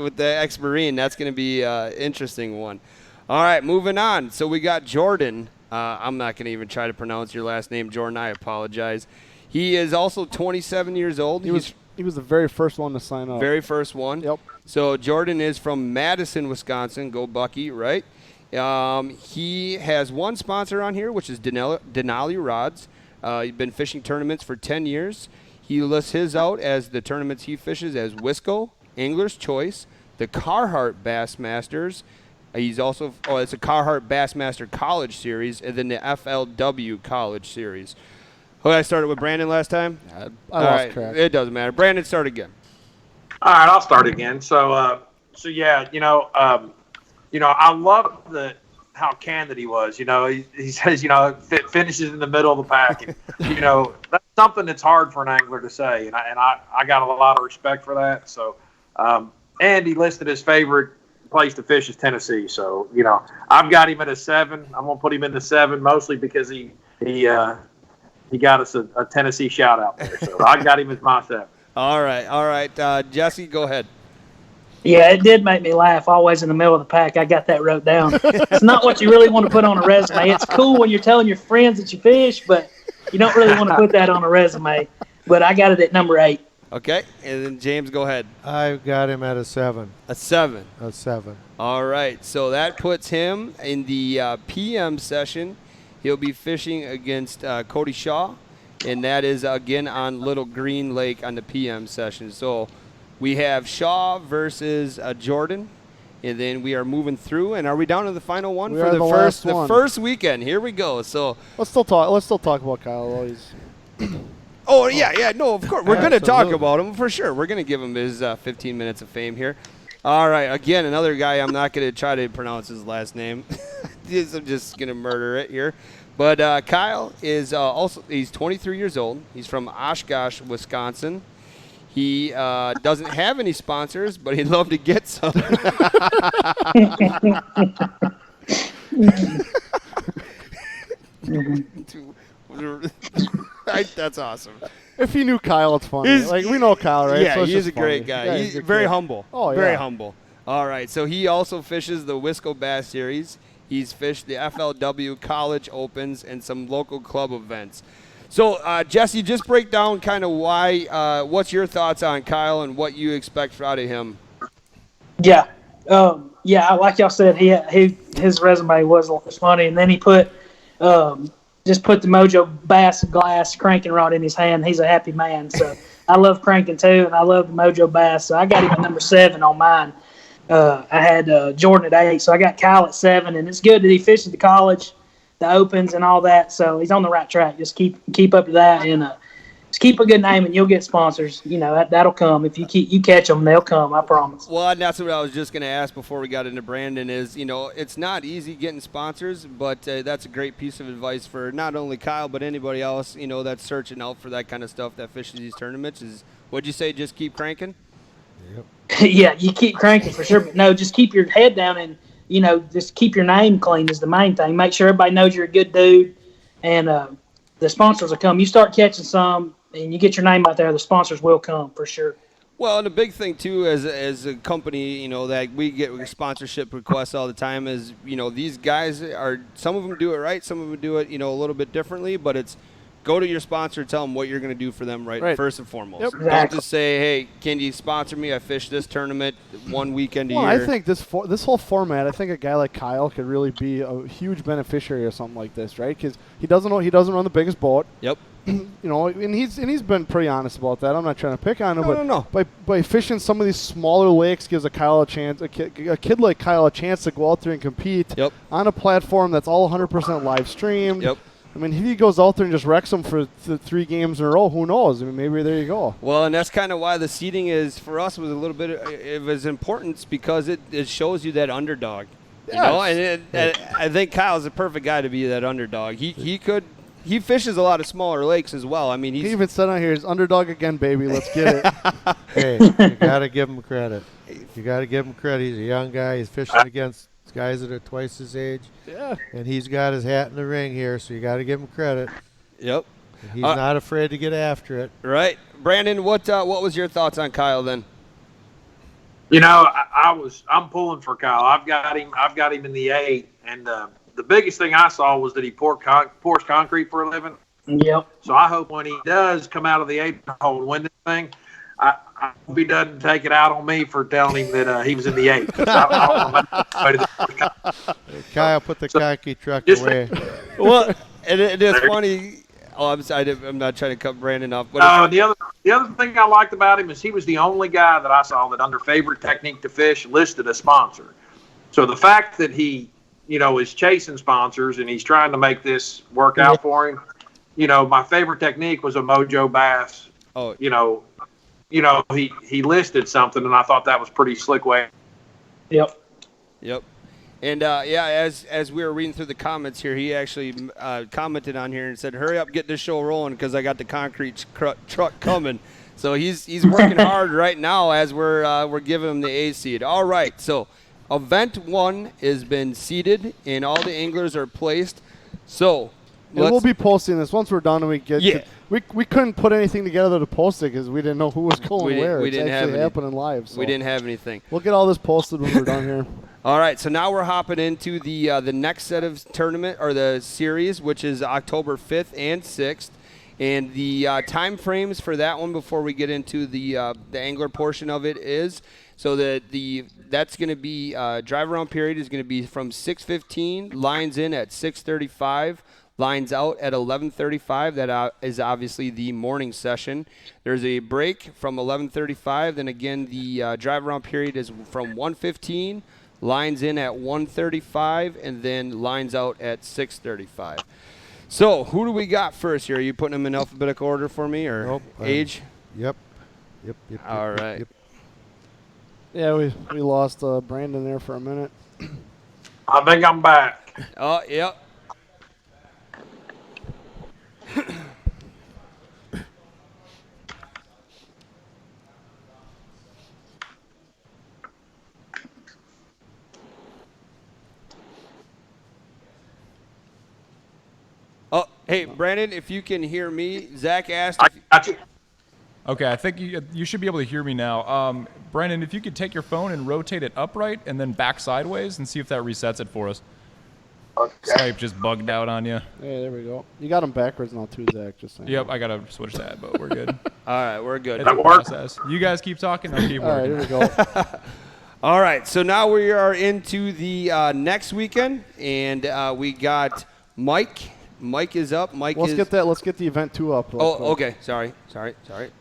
with the ex-Marine, that's going to be an interesting one. All right, moving on. So we got Jordan. I'm not going to even try to pronounce your last name, Jordan. I apologize. He is also 27 years old. He was the very first one to sign up. Very first one. Yep. So Jordan is from Madison, Wisconsin. Go Bucky, right? He has one sponsor on here, which is Denali Rods. He's been fishing tournaments for 10 years. He lists his out as the tournaments he fishes as Wisco, Angler's Choice, the Carhartt Bassmasters. He's also, it's a Carhartt Bassmaster College Series, and then the FLW College Series. I started with Brandon last time? I lost track. It doesn't matter. Brandon, start again. All right, I'll start again. So yeah, you know, I love how candid he was. You know, he says, you know, finishes in the middle of the pack. And, you know, that's something that's hard for an angler to say, and I got a lot of respect for that. So, and he listed his favorite place to fish is Tennessee. So, you know, I've got him at a 7. I'm gonna put him in the 7 mostly because he got us a Tennessee shout out there. So I got him as my 7. All right. Jesse, go ahead. Yeah, it did make me laugh. Always in the middle of the pack. I got that wrote down. It's not what you really want to put on a resume. It's cool when you're telling your friends that you fish, but you don't really want to put that on a resume. But I got it at number 8. Okay, and then James, go ahead. I've got him at a 7. A 7. A 7. All right, so that puts him in the PM session. He'll be fishing against Cody Shaw, and that is, again, on Little Green Lake on the PM session. So we have Shaw versus Jordan, and then we are moving through. And are we down to the final one for the first weekend? Here we go. So Let's still talk about Kyle. Though. No, of course we're going to talk about him for sure. We're going to give him his 15 minutes of fame here. All right, again, another guy. I'm not going to try to pronounce his last name. I'm just going to murder it here. But Kyle is he's 23 years old. He's from Oshkosh, Wisconsin. He doesn't have any sponsors, but he'd love to get some. That's awesome. If you knew Kyle, it's funny. We know Kyle, right? Yeah, So it's he's just a great funny. guy. Yeah, he's a good very kid. humble. Oh, yeah. Very humble. All right, so he also fishes the Wisco Bass Series. He's fished the FLW College Opens and some local club events. So, Jesse, just break down kind of why, what's your thoughts on Kyle and what you expect out of him? Yeah. Like y'all said, his resume was funny, and then he just put the Mojo Bass glass cranking rod in his hand. He's a happy man. So I love cranking too, and I love the Mojo Bass. So I got him at number 7 on mine. I had Jordan at 8, so I got Kyle at 7, and it's good that he fishes the college, the opens, and all that. So he's on the right track. Just keep up to that, and just keep a good name, and you'll get sponsors. That'll come if you catch them, they'll come. I promise. Well, and that's what I was just going to ask before we got into Brandon is, it's not easy getting sponsors, but that's a great piece of advice for not only Kyle but anybody else, that's searching out for that kind of stuff that fishes these tournaments. Is what'd you say? Just keep cranking. Yep. Yeah, you keep cranking for sure, but no, just keep your head down and just keep your name clean is the main thing. Make sure everybody knows you're a good dude, and the sponsors will come. You start catching some, and you get your name out there, the sponsors will come for sure. Well, and the big thing too, as a company, that we get sponsorship requests all the time is, these guys some of them do it right, some of them do it, a little bit differently, but it's go to your sponsor, tell them what you're going to do for them right first and foremost. Yep. Exactly. Don't just say, hey, can you sponsor me? I fished this tournament one weekend a year. I think this whole format, I think a guy like Kyle could really be a huge beneficiary of something like this, right? Because he doesn't run the biggest boat. Yep. And he's been pretty honest about that. I'm not trying to pick on him, No. By fishing some of these smaller lakes gives a kid like Kyle a chance to go out there and compete on a platform that's all 100% live streamed. Yep. I mean, if he goes out there and just wrecks them for 3 games in a row, who knows? I mean, maybe there you go. Well, and that's kind of why the seeding is, for us, was a little bit of its importance because it shows you that underdog. Yes. And I think Kyle's the perfect guy to be that underdog. He fishes a lot of smaller lakes as well. I mean, he even said on here, "He's underdog again, baby. Let's get it." Hey, you got to give him credit. You got to give him credit. He's a young guy. He's fishing against guys that are twice his age. Yeah. And he's got his hat in the ring here, so you got to give him credit. Yep. And he's not afraid to get after it. Right. Brandon, what was your thoughts on Kyle then? I'm pulling for Kyle. I've got him in the 8, and the biggest thing I saw was that he pours concrete for a living. Yep. So I hope when he does come out of the 8 hole and win this thing, I hope he doesn't take it out on me for telling him that he was in the 8. Kyle, put the concrete truck away. Well, and it is funny. Oh, I'm sorry. I'm not trying to cut Brandon off. But the other thing I liked about him is he was the only guy that I saw that under favorite technique to fish listed a sponsor. So the fact that he is chasing sponsors and he's trying to make this work out for him. My favorite technique was a Mojo Bass. Oh, he listed something, and I thought that was pretty slick way. Yep. And as we were reading through the comments here, he actually commented on here and said, "Hurry up, get this show rolling because I got the concrete truck coming." So he's working hard right now as we're giving him the A seed. All right, so event 1 has been seeded and all the anglers are placed. So we'll be posting this once we're done and we get. Yeah. We couldn't put anything together to post it because we didn't know who was going where. We It's didn't actually have happening live. So we didn't have anything. We'll get all this posted when we're done here. All right, so now we're hopping into the next set of tournament or the series, which is October 5th and 6th, and the time frames for that one before we get into the angler portion of it is so that's going to be drive around period is going to be from 6:15, lines in at 6:35. Lines out at 11:35. That is obviously the morning session. There's a break from 11:35. Then again, the drive around period is from 1:15. Lines in at 1:35, and then lines out at 6:35. So who do we got first here? Are you putting them in alphabetical order for me, or Nope, age? Yep. All right. Yep. Yeah, we lost Brandon there for a minute. I think I'm back. Oh, yep. Hey, Brandon, if you can hear me, Zach asked. I got you. Okay, I think you should be able to hear me now. Brandon, if you could take your phone and rotate it upright and then back sideways and see if that resets it for us. Okay. Skype just bugged out on you. Hey, there we go. You got them backwards now too, Zach. Just saying. Yep, I got to switch that, but we're good. All right, we're good. It's a That works. process. You guys keep talking, I'll keep All right, working. here we go. All right, so now we are into the next weekend, and we got Mike. Mike is up. Let's get the event 2 up. real quick. Okay. Sorry.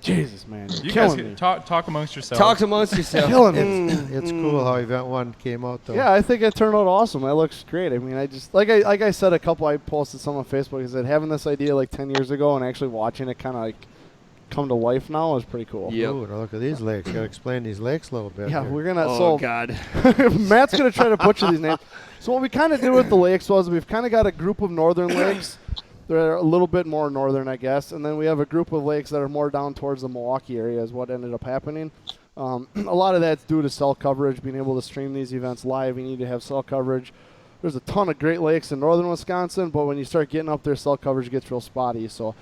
Jesus, man. You're You guys killing can me. talk amongst yourselves. Talk amongst yourself. Killing me. It's cool how event 1 came out, though. Yeah, I think it turned out awesome. That looks great. I mean, I just like I said I posted some on Facebook. I said having this idea like 10 years ago and actually watching it kind of like come to life now is pretty cool. Yep. Ooh, now look at these lakes. Got to explain these lakes a little bit. Yeah, here. we're gonna. Oh, so God. Matt's gonna try to butcher these names. So what we kind of did with the lakes was we've kind of got a group of northern lakes. They're a little bit more northern, I guess, and then we have a group of lakes that are more down towards the Milwaukee area. Is what ended up happening. A lot of that's due to cell coverage, being able to stream these events live. You need to have cell coverage. There's a ton of Great Lakes in northern Wisconsin, but when you start getting up there, cell coverage gets real spotty. So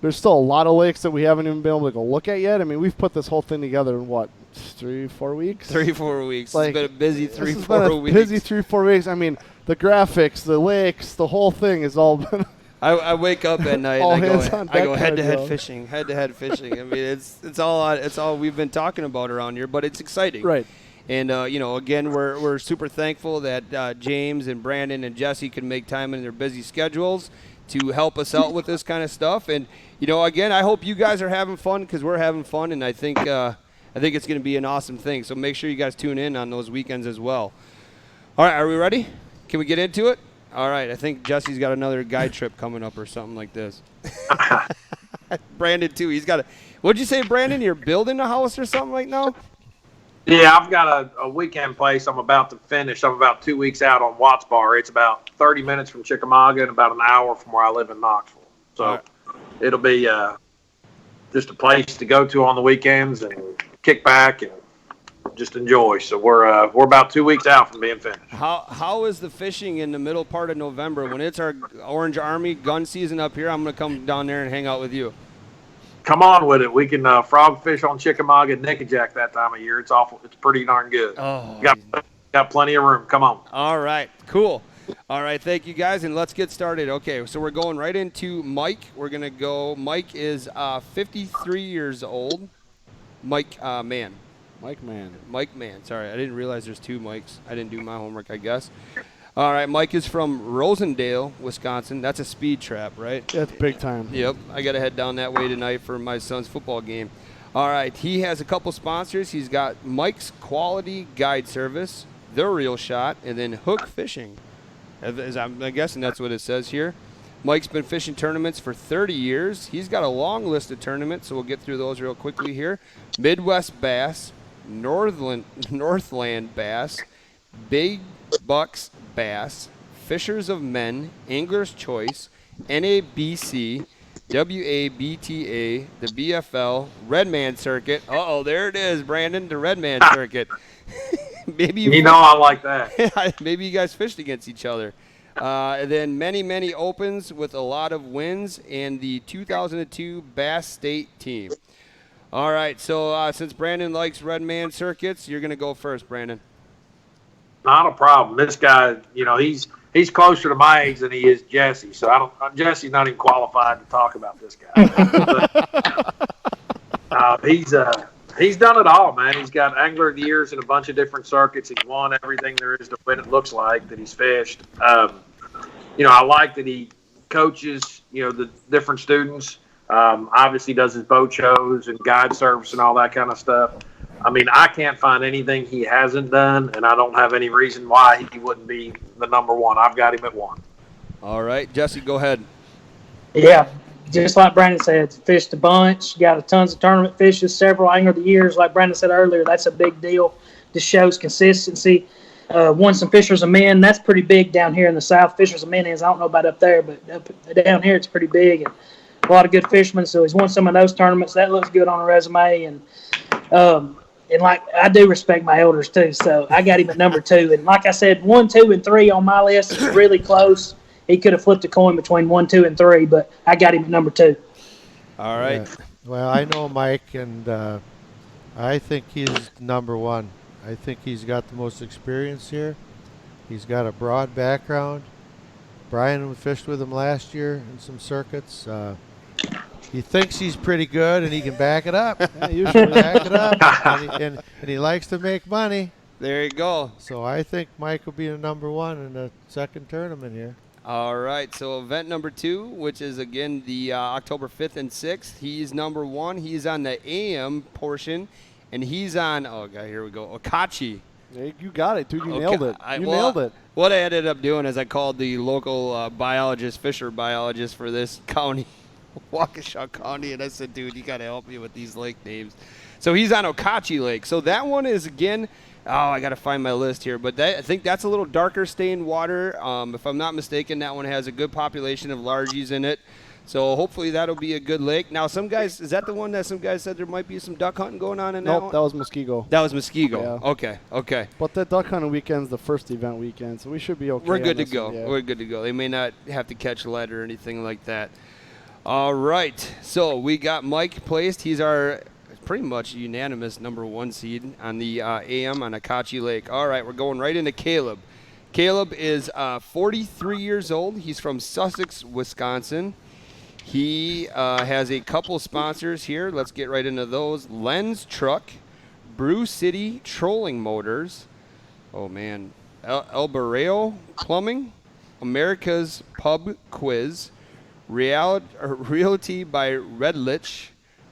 there's still a lot of lakes that we haven't even been able to go look at yet. I mean, we've put this whole thing together in what, 3-4 weeks? 3-4 weeks. Like, It's been a busy This has 3-4 been a weeks. busy 3-4 weeks. I mean, the graphics, the lakes, the whole thing has all been. I wake up at night All and hands I on go deck head to kind of head deal. fishing, head to head fishing. I mean, it's all we've been talking about around here, but it's exciting. Right. And again, we're super thankful that James and Brandon and Jesse can make time in their busy schedules to help us out with this kind of stuff. And again, I hope you guys are having fun because we're having fun, and I think it's going to be an awesome thing. So make sure you guys tune in on those weekends as well. All right, are we ready? Can we get into it? All right, I think Jesse's got another guide trip coming up or something like this. Brandon, too. He's got a – what'd you say, Brandon? You're building a house or something right now? Yeah, I've got a weekend place I'm about to finish. I'm about 2 weeks out on Watts Bar. It's about 30 minutes from Chickamauga and about an hour from where I live in Knoxville. So All right. It'll be just a place to go to on the weekends and kick back and just enjoy. So we're about 2 weeks out from being finished. How is the fishing in the middle part of November when it's our Orange Army gun season up here? I'm going to come down there and hang out with you. Come on with it. We can frog fish on Chickamauga and Nickajack that time of year. It's awful. It's pretty darn good. Oh. Got plenty of room. Come on. All right, cool. All right, thank you guys, and let's get started. Okay, so we're going right into Mike. We're going to go. Mike is 53 years old. Mike Mann. Mike Mann. Mike Mann. Sorry, I didn't realize there's 2 Mikes. I didn't do my homework, I guess. All right, Mike is from Rosendale, Wisconsin. That's a speed trap, right? That's big time. Yep. I got to head down that way tonight for my son's football game. All right, he has a couple sponsors. He's got Mike's Quality Guide Service, The Real Shot, and then Hook Fishing. As I'm guessing that's what it says here. Mike's been fishing tournaments for 30 years. He's got a long list of tournaments, so we'll get through those real quickly here. Midwest Bass, Northland Bass, Big Bucks Bass, Fishers of Men, Angler's Choice, NABC, WABTA, the BFL, Redman Circuit. Uh-oh, there it is, Brandon, the Redman Circuit. Maybe I like that. maybe you guys fished against each other. And then many opens with a lot of wins and the 2002 Bass State team. All right, so since Brandon likes Redman Circuits, you're going to go first, Brandon. Not a problem. This guy, he's closer to my age than he is Jesse. So Jesse's not even qualified to talk about this guy. He's done it all, man. He's got Angler of the Years in a bunch of different circuits. He's won everything there is to win. It looks like that he's fished. I like that he coaches, the different students. Obviously does his boat shows and guide service and all that kind of stuff. I mean, I can't find anything he hasn't done, and I don't have any reason why he wouldn't be the number one. I've got him at 1. All right, Jesse, go ahead. Yeah, just like Brandon said, fished a bunch, got a tons of tournament fishes, several Angler of the Years. Like Brandon said earlier, that's a big deal. Just shows consistency. Won some Fishers of Men. That's pretty big down here in the South. Fishers of Men is, I don't know about up there, but down here it's pretty big. And a lot of good fishermen, so he's won some of those tournaments. That looks good on a resume. And like, I do respect my elders too, so I got him at number 2. And like I said, 1, 2, and 3 on my list is really close. he could have flipped a coin between 1, 2, and 3, but I got him at number 2. All right. Yeah. Well, I know Mike, and I think he's number 1. I think he's got the most experience here. He's got a broad background. Brian fished with him last year in some circuits. He thinks he's pretty good, and he can back it up. Yeah, usually back it up, and he likes to make money. There you go. So I think Mike will be a number 1 in the second tournament here. All right, so event number 2, which is, again, the October 5th and 6th. He's number 1. He's on the AM portion, and he's on, oh, God, here we go, Okachi. Hey, you got it, dude. You nailed it. Nailed it. What I ended up doing is I called the local fisher biologist for this county, Waukesha County, and I said, dude, you got to help me with these lake names. So he's on Okachi Lake. So that one is, again, I got to find my list here, but I think that's a little darker stained water. If I'm not mistaken, that one has a good population of largies in it. So hopefully that'll be a good lake. Now, some guys, is that the one that some guys said there might be some duck hunting going on in that one? Nope, that was Muskego. That was Muskego. Yeah. Okay. But the duck hunting weekend's the first event weekend, so we should be okay. We're good to go. Yeah. We're good to go. They may not have to catch lead or anything like that. All right. So we got Mike placed. He's our pretty much unanimous number 1 seed on the AM on Akachi Lake. All right, we're going right into Caleb. Caleb is 43 years old. He's from Sussex, Wisconsin. He has a couple sponsors here. Let's get right into those. Lens Truck, Brew City Trolling Motors. Oh, man. El Barreo Plumbing, America's Pub Quiz, Realty by Redlich,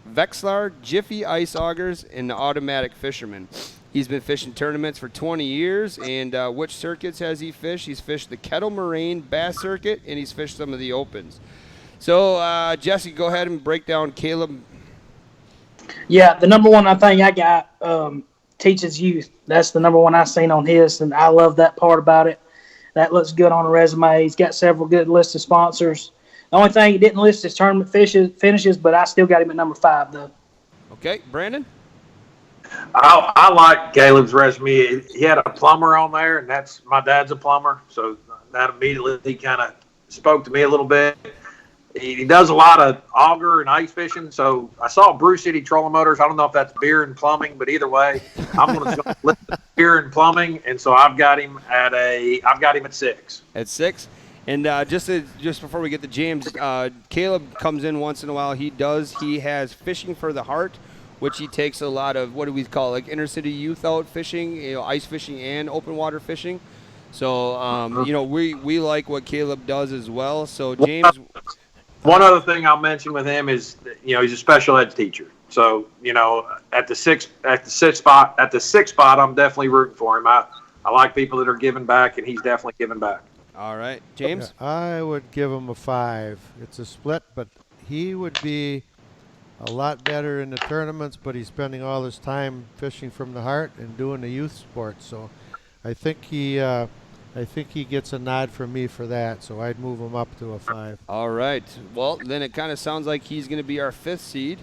Vexlar, Jiffy Ice Augers, and the Automatic Fisherman. He's been fishing tournaments for 20 years, and which circuits has he fished? He's fished the Kettle Moraine Bass Circuit, and he's fished some of the Opens. So, Jesse, go ahead and break down Caleb. Yeah, the number 1 I think I got teaches youth. That's the number 1 I seen on his, and I love that part about it. That looks good on a resume. He's got several good list of sponsors. The only thing he didn't list his tournament finishes, but I still got him at number 5, though. Okay, Brandon? I like Caleb's resume. He had a plumber on there, and my dad's a plumber, so that immediately kind of spoke to me a little bit. He does a lot of auger and ice fishing, so I saw Brew City Trolling Motors. I don't know if that's beer and plumbing, but either way, I'm going to list beer and plumbing, and so I've got him at 6. At 6. And just before we get to James, Caleb comes in once in a while. He has Fishing for the Heart, which he takes a lot of, what do we call it, like inner city youth out fishing, ice fishing and open water fishing. So, we like what Caleb does as well. So, James. One other thing I'll mention with him is, he's a special ed teacher. So, at the sixth spot, I'm definitely rooting for him. I like people that are giving back, and he's definitely giving back. All right, James? I would give him a 5. It's a split, but he would be a lot better in the tournaments, but he's spending all his time fishing from the heart and doing the youth sport. So I think he gets a nod from me for that, so I'd move him up to a 5. All right. Well, then it kind of sounds like he's going to be our 5th seed,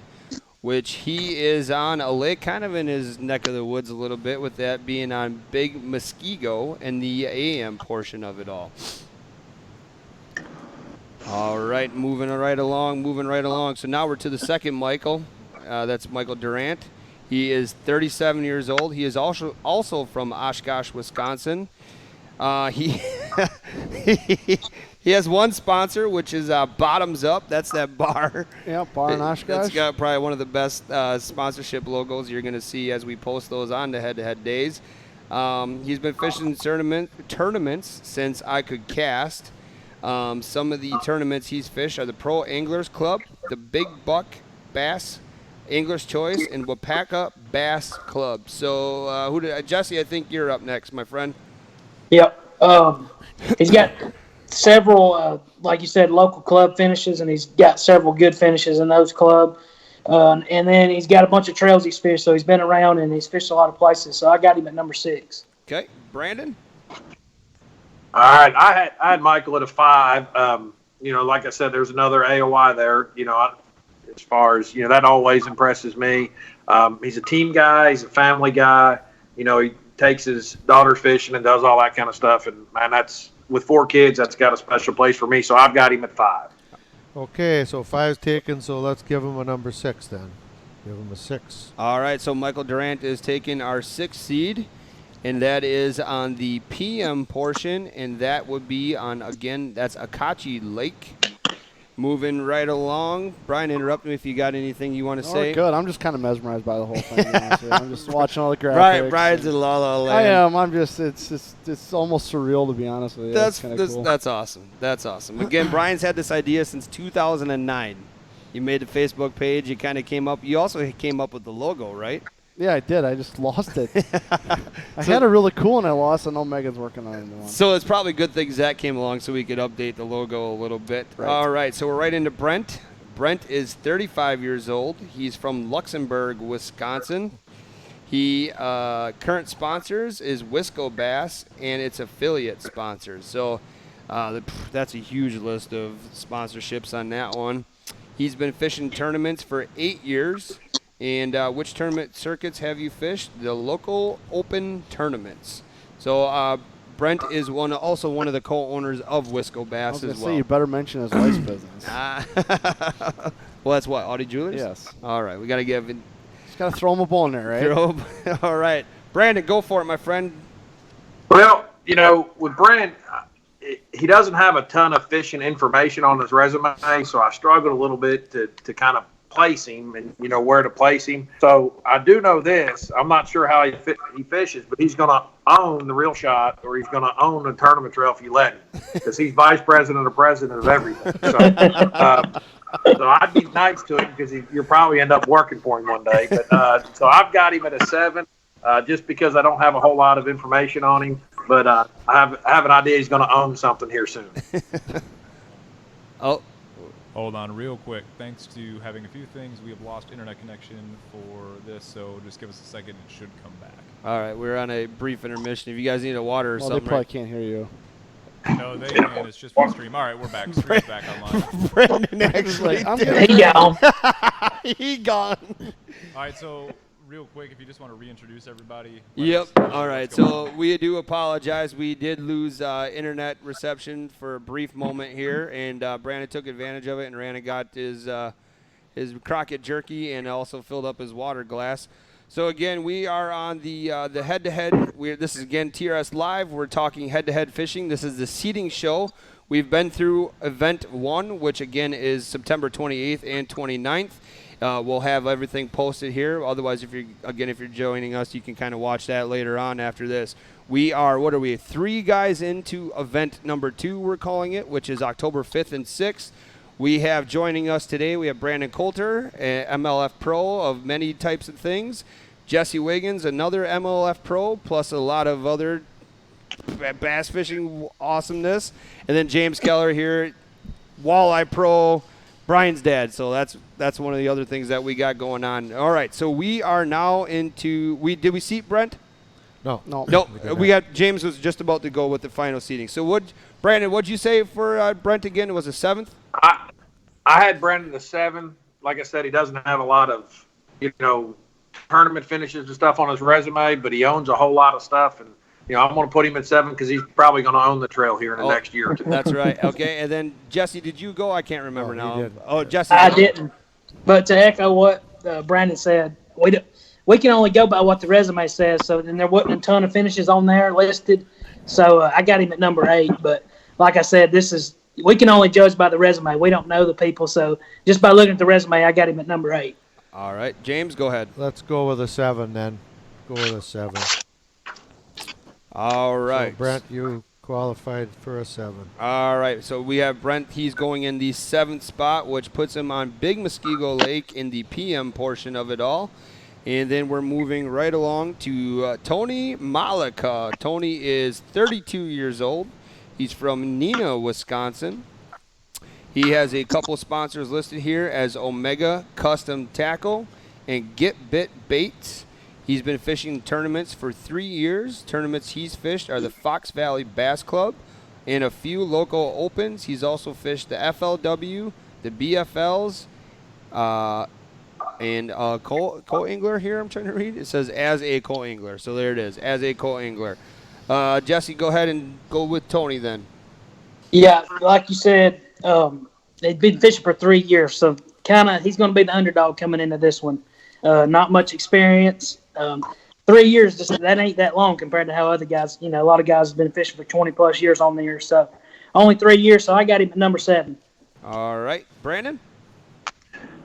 which he is on a lake kind of in his neck of the woods a little bit, with that being on Big Muskego and the AM portion of it all. All right, moving right along. So now we're to the second Michael. That's Michael Durant. He is 37 years old. He is also from Oshkosh, Wisconsin. He he has one sponsor, which is Bottoms Up. That's that bar. Yeah, bar in Oshkosh. That's got probably one of the best sponsorship logos you're going to see as we post those on the head-to-head days. He's been fishing tournaments since I could cast. Some of the tournaments he's fished are the Pro Anglers Club, the Big Buck Bass Anglers Choice, and Wapaka Bass Club. So, Jesse, I think you're up next, my friend. Yep. He's got several, like you said, local club finishes, and he's got several good finishes in those clubs. And then he's got a bunch of trails he's fished, so he's been around and he's fished a lot of places. So I got him at number 6. Okay, Brandon? All right, I had Michael at a 5. Like I said, there's another AOY there. As far as that always impresses me. He's a team guy. He's a family guy. He takes his daughter fishing and does all that kind of stuff. And man, that's with 4 kids, that's got a special place for me. So I've got him at 5. Okay, so 5's taken, so let's give him a number 6 then. Give him a 6. All right, so Michael Durant is taking our 6th seed, and that is on the PM portion, and that would be on, again, that's Akachi Lake. Moving right along. Brian, interrupt me if you got anything you want to say. Good. I'm just kind of mesmerized by the whole thing. Honestly. I'm just watching all the graphics. Brian's in La La Land. I am. I'm just. It's almost surreal, to be honest with you. That's cool. That's awesome. That's awesome. Again, Brian's had this idea since 2009. You made the Facebook page. You kind of came up. You also came up with the logo, right? Yeah, I did. I just lost it. I had a really cool one. I lost. I know Megan's working on it. So it's probably a good thing Zach came along so we could update the logo a little bit. Right. All right, so we're right into Brent. Brent is 35 years old. He's from Luxembourg, Wisconsin. He current sponsors is Wisco Bass and its affiliate sponsors. So that's a huge list of sponsorships on that one. He's been fishing tournaments for 8 years. And which tournament circuits have you fished? The local open tournaments. So Brent is also one of the co-owners of Wisco Bass as well. Say you better mention his wife's business. Well, that's what, Audi Jewelers? Yes. All right, we got to give it. Just got to throw him a ball in there, right? All right. Brandon, go for it, my friend. Well, with Brent, he doesn't have a ton of fishing information on his resume, so I struggled a little bit to kind of place him and where to place him. So I do know this. I'm not sure how he fishes, but he's going to own the reel shot, or he's going to own the tournament trail if you let him, because he's vice president or president of everything. So, so I'd be nice to him because you'll probably end up working for him one day. But so I've got him at a 7, just because I don't have a whole lot of information on him. But I have an idea he's going to own something here soon. Oh. Hold on real quick. Thanks to having a few things, we have lost internet connection for this, so just give us a second. It should come back. All right, we're on a brief intermission. If you guys need a water or Well, something. they probably can't hear you. No, they can. It's just for the stream. All right, we're back. Stream's back online. Brandon actually. He gone. He gone. All right, so real quick, if you just want to reintroduce everybody. Yep. All right. So we do apologize. We did lose internet reception for a brief moment here, and Brandon took advantage of it and ran and got his Crockett jerky and also filled up his water glass. So again, we are on the head-to-head. This is again TRS Live. We're talking head-to-head fishing. This is the seating show. We've been through event 1, which again is September 28th and 29th. We'll have everything posted here. Otherwise, if you're joining us, you can kind of watch that later on after this. We are, 3 guys into event number 2, we're calling it, which is October 5th and 6th. We have joining us today, we have Brandon Coulter, MLF Pro of many types of things. Jess Wiggins, another MLF Pro, plus a lot of other bass fishing awesomeness. And then James Keller here, Walleye Pro, Brian's dad. So that's one of the other things that we got going on. All right, so we are now into did we seat Brent? No. We got James was just about to go with the final seating. So Brandon, what'd you say for Brent again? It was a 7th? I had Brandon a 7. Like I said, he doesn't have a lot of tournament finishes and stuff on his resume, but he owns a whole lot of stuff, and I'm going to put him at 7 because he's probably going to own the trail here in the next year or 2. That's right. Okay, and then Jesse, did you go? I can't remember now. Did. Oh, Jesse. I didn't. But to echo what Brandon said, we can only go by what the resume says. So then there wasn't a ton of finishes on there listed. So I got him at number 8. But like I said, we can only judge by the resume. We don't know the people. So just by looking at the resume, I got him at number 8. All right, James, go ahead. Let's go with a 7 then. Go with a 7. All right. So Brent, you qualified for a 7. All right, so we have Brent. He's going in the 7th spot, which puts him on Big Muskego Lake in the PM portion of it all. And then we're moving right along to Tony Malika. Tony is 32 years old. He's from Neenah, Wisconsin. He has a couple sponsors listed here as Omega Custom Tackle and Get Bit Baits. He's been fishing tournaments for 3 years. Tournaments he's fished are the Fox Valley Bass Club and a few local opens. He's also fished the FLW, the BFLs, and co-angler here I'm trying to read. It says as a co-angler. So there it is, as a co-angler. Jesse, go ahead and go with Tony then. Yeah, like you said, they've been fishing for 3 years, so he's going to be the underdog coming into this one. Not much experience. 3 years, that ain't that long compared to how other guys, a lot of guys have been fishing for 20 plus years on there. So only 3 years, so I got him at number 7. All right, Brandon.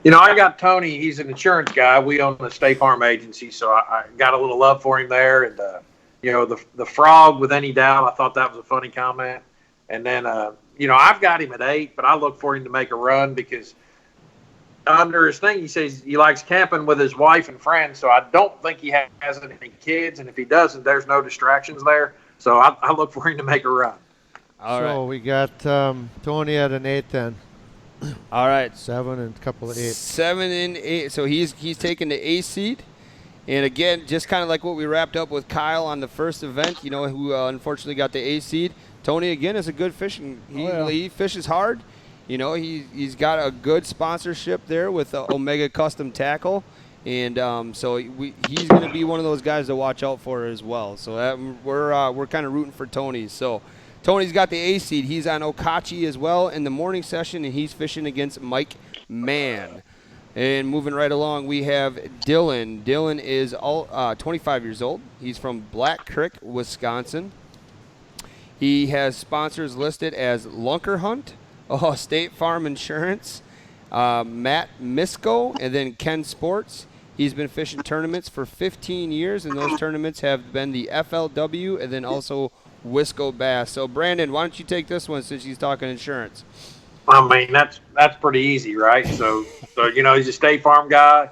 I got Tony. He's an insurance guy. We own a State Farm agency, so I got a little love for him there. And the frog, with any doubt, I thought that was a funny comment. And then I've got him at 8, but I look for him to make a run because under his thing, he says he likes camping with his wife and friends. So I don't think he has any kids, and if he doesn't, there's no distractions there. So I look for him to make a run. All right. So we got Tony at an 8 then. All right. 7 and a couple of 8. 7 and 8. So he's taking the A seed. And again, just kind of like what we wrapped up with Kyle on the first event, who unfortunately got the A seed. Tony, again, is a good fishing. He fishes hard. He's got a good sponsorship there with Omega Custom Tackle. And so he's going to be one of those guys to watch out for as well. So we're kind of rooting for Tony. So Tony's got the A seed. He's on Okachi as well in the morning session, and he's fishing against Mike Mann. And moving right along, we have Dylan. Dylan is 25 years old. He's from Black Creek, Wisconsin. He has sponsors listed as Lunker Hunt, State Farm Insurance, Matt Misko, and then Ken Sports. He's been fishing tournaments for 15 years, and those tournaments have been the FLW and then also Wisco Bass. So, Brandon, why don't you take this one since he's talking insurance? I mean, that's pretty easy, right? So he's a State Farm guy.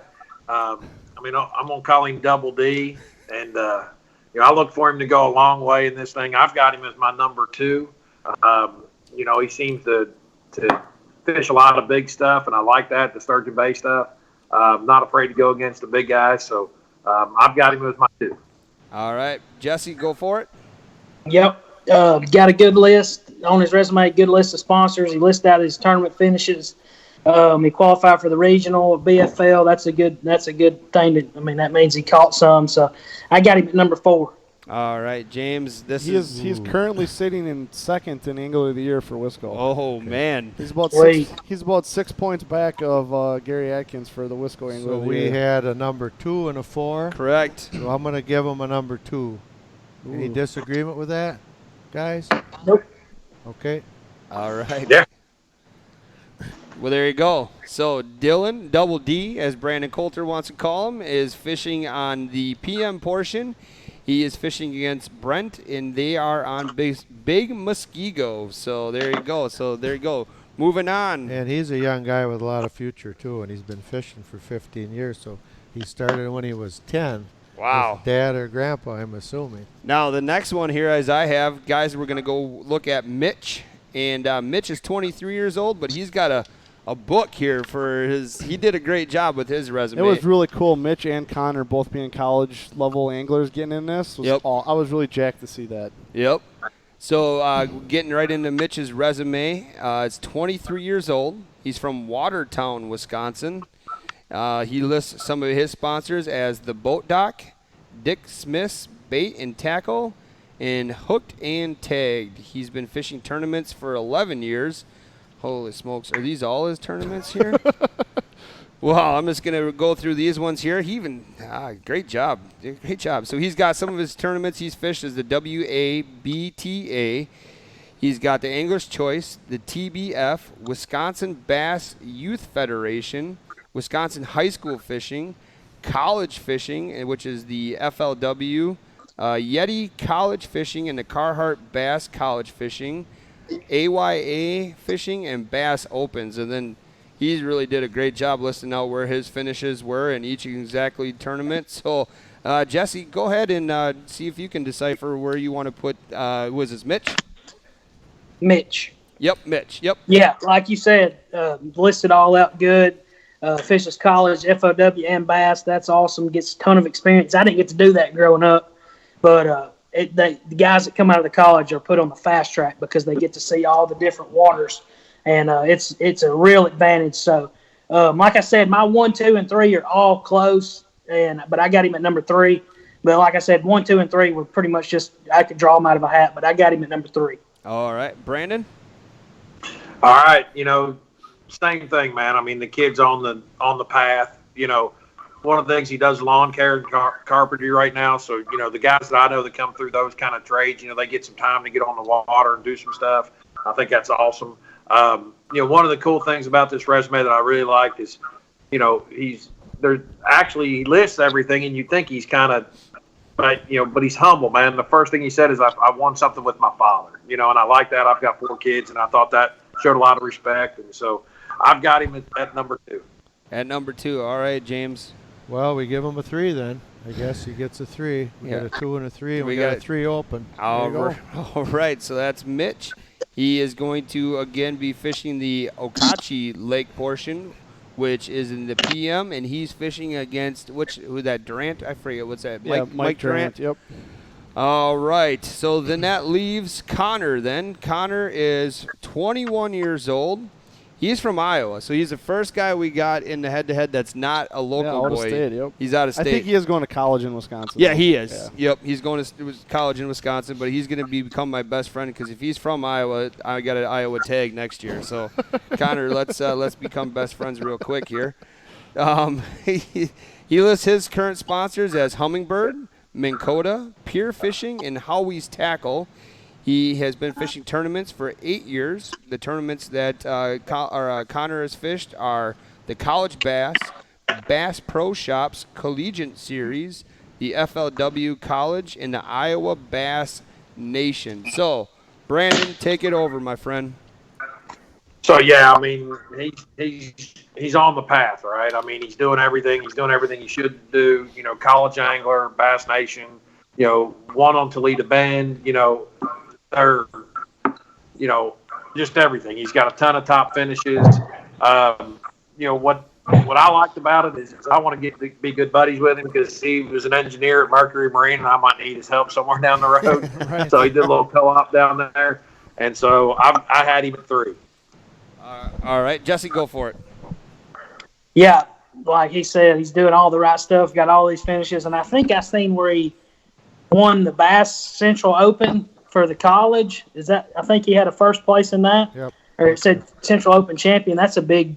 I'm gonna call him Double D, and I look for him to go a long way in this thing. I've got him as my number 2. He seems to fish a lot of big stuff, and I like that, the sturgeon bay stuff. Not afraid to go against the big guys, so I've got him as my 2. All right, Jesse, go for it. Yep. Got a good list on his resume, good list of sponsors. He listed out his tournament finishes. He qualified for the regional BFL. That's a good thing. That means he caught some. So I got him at number 4. All right, James. He's currently sitting in 2nd in Angler of the Year for Wisco. Oh man, he's about 6 points back of Gary Atkins for the Wisco Angler of the Year. So we had a number 2 and a 4. Correct. So I'm going to give him a number 2. Any disagreement with that, guys? Nope. Okay. All right. Yeah. Well, there you go. So Dylan, Double D, as Brandon Coulter wants to call him, is fishing on the PM portion. He is fishing against Brent, and they are on Big Muskego. So there you go. Moving on. And he's a young guy with a lot of future, too, and he's been fishing for 15 years. So he started when he was 10. Wow. With Dad or Grandpa, I'm assuming. Now, the next one here, as I have, guys, we're going to go look at Mitch. And Mitch is 23 years old, but he's got a book here for his – he did a great job with his resume. It was really cool. Mitch and Connor both being college-level anglers getting in this. I was really jacked to see that. Yep. So getting right into Mitch's resume, it's 23 years old. He's from Watertown, Wisconsin. He lists some of his sponsors as the Boat Dock, Dick Smith's Bait and Tackle, and Hooked and Tagged. He's been fishing tournaments for 11 years. Holy smokes. Are these all his tournaments here? Well, I'm just going to go through these ones here. He even, great job. Great job. So he's got some of his tournaments he's fished as the WABTA. He's got the Angler's Choice, the TBF, Wisconsin Bass Youth Federation, Wisconsin High School Fishing, College Fishing, which is the FLW, Yeti College Fishing, and the Carhartt Bass College Fishing, AYA Fishing, and Bass Opens. And then he really did a great job listing out where his finishes were in each exactly tournament. So, Jesse, go ahead and see if you can decipher where you want to put, was this Mitch? Mitch. Yep, Mitch. Yep. Yeah, like you said, listed all out good. Fishes College, FOW, and Bass. That's awesome. Gets a ton of experience. I didn't get to do that growing up, but the guys that come out of the college are put on the fast track because they get to see all the different waters, and it's a real advantage. So, like I said, my 1, 2, and 3 are all close, but I got him at number 3. But like I said, 1, 2, and 3 were pretty much just I could draw them out of a hat, but I got him at number 3. All right, Brandon. All right, same thing, man. I mean, the kid's on the path. One of the things he does lawn care and carpentry right now. So, the guys that I know that come through those kind of trades, they get some time to get on the water and do some stuff. I think that's awesome. One of the cool things about this resume that I really liked is, he lists everything, and you think he's kind of, but he's humble, man. The first thing he said is, I won something with my father, and I like that. I've got 4 kids, and I thought that showed a lot of respect. And so I've got him at number 2. At number 2. All right, James. Well, we give him a 3 then. I guess he gets a 3. We got a 2 and a 3, and we got a 3 open. All right, so that's Mitch. He is going to, again, be fishing the Okachi Lake portion, which is in the PM, and he's fishing against, who's that, Durant? I forget, what's that? Mike Durant. Yep. All right, so then that leaves Connor then. Connor is 21 years old. He's from Iowa, so he's the first guy we got in the head-to-head that's not a local out boy. Of state, yep. He's out of state. I think he is going to college in Wisconsin. Yeah, though. he is. Yeah. Yep, he's going to college in Wisconsin, but he's going to become my best friend because if he's from Iowa, I got an Iowa tag next year. So, Connor, let's become best friends real quick here. He lists his current sponsors as Hummingbird, Minn Kota, Pier Fishing, and Howie's Tackle. He has been fishing tournaments for 8 years. The tournaments that Connor has fished are the College Bass, Bass Pro Shops Collegiate Series, the FLW College, and the Iowa Bass Nation. So, Brandon, take it over, my friend. So yeah, I mean, he's on the path, right? I mean, he's doing everything. He's doing everything he should do. College angler, Bass Nation. Won on Toledo Bend. Third. Just everything. He's got a ton of top finishes. What I liked about it is I want to be good buddies with him because he was an engineer at Mercury Marine, and I might need his help somewhere down the road. Right. So he did a little co-op down there, and so I had him at 3. All right, Jesse, go for it. Yeah, like he said, he's doing all the right stuff, got all these finishes, and I think I seen where he won the Bass Central Open for the college. I think he had a first place in that. Yep. Or it said Central Open champion. That's a big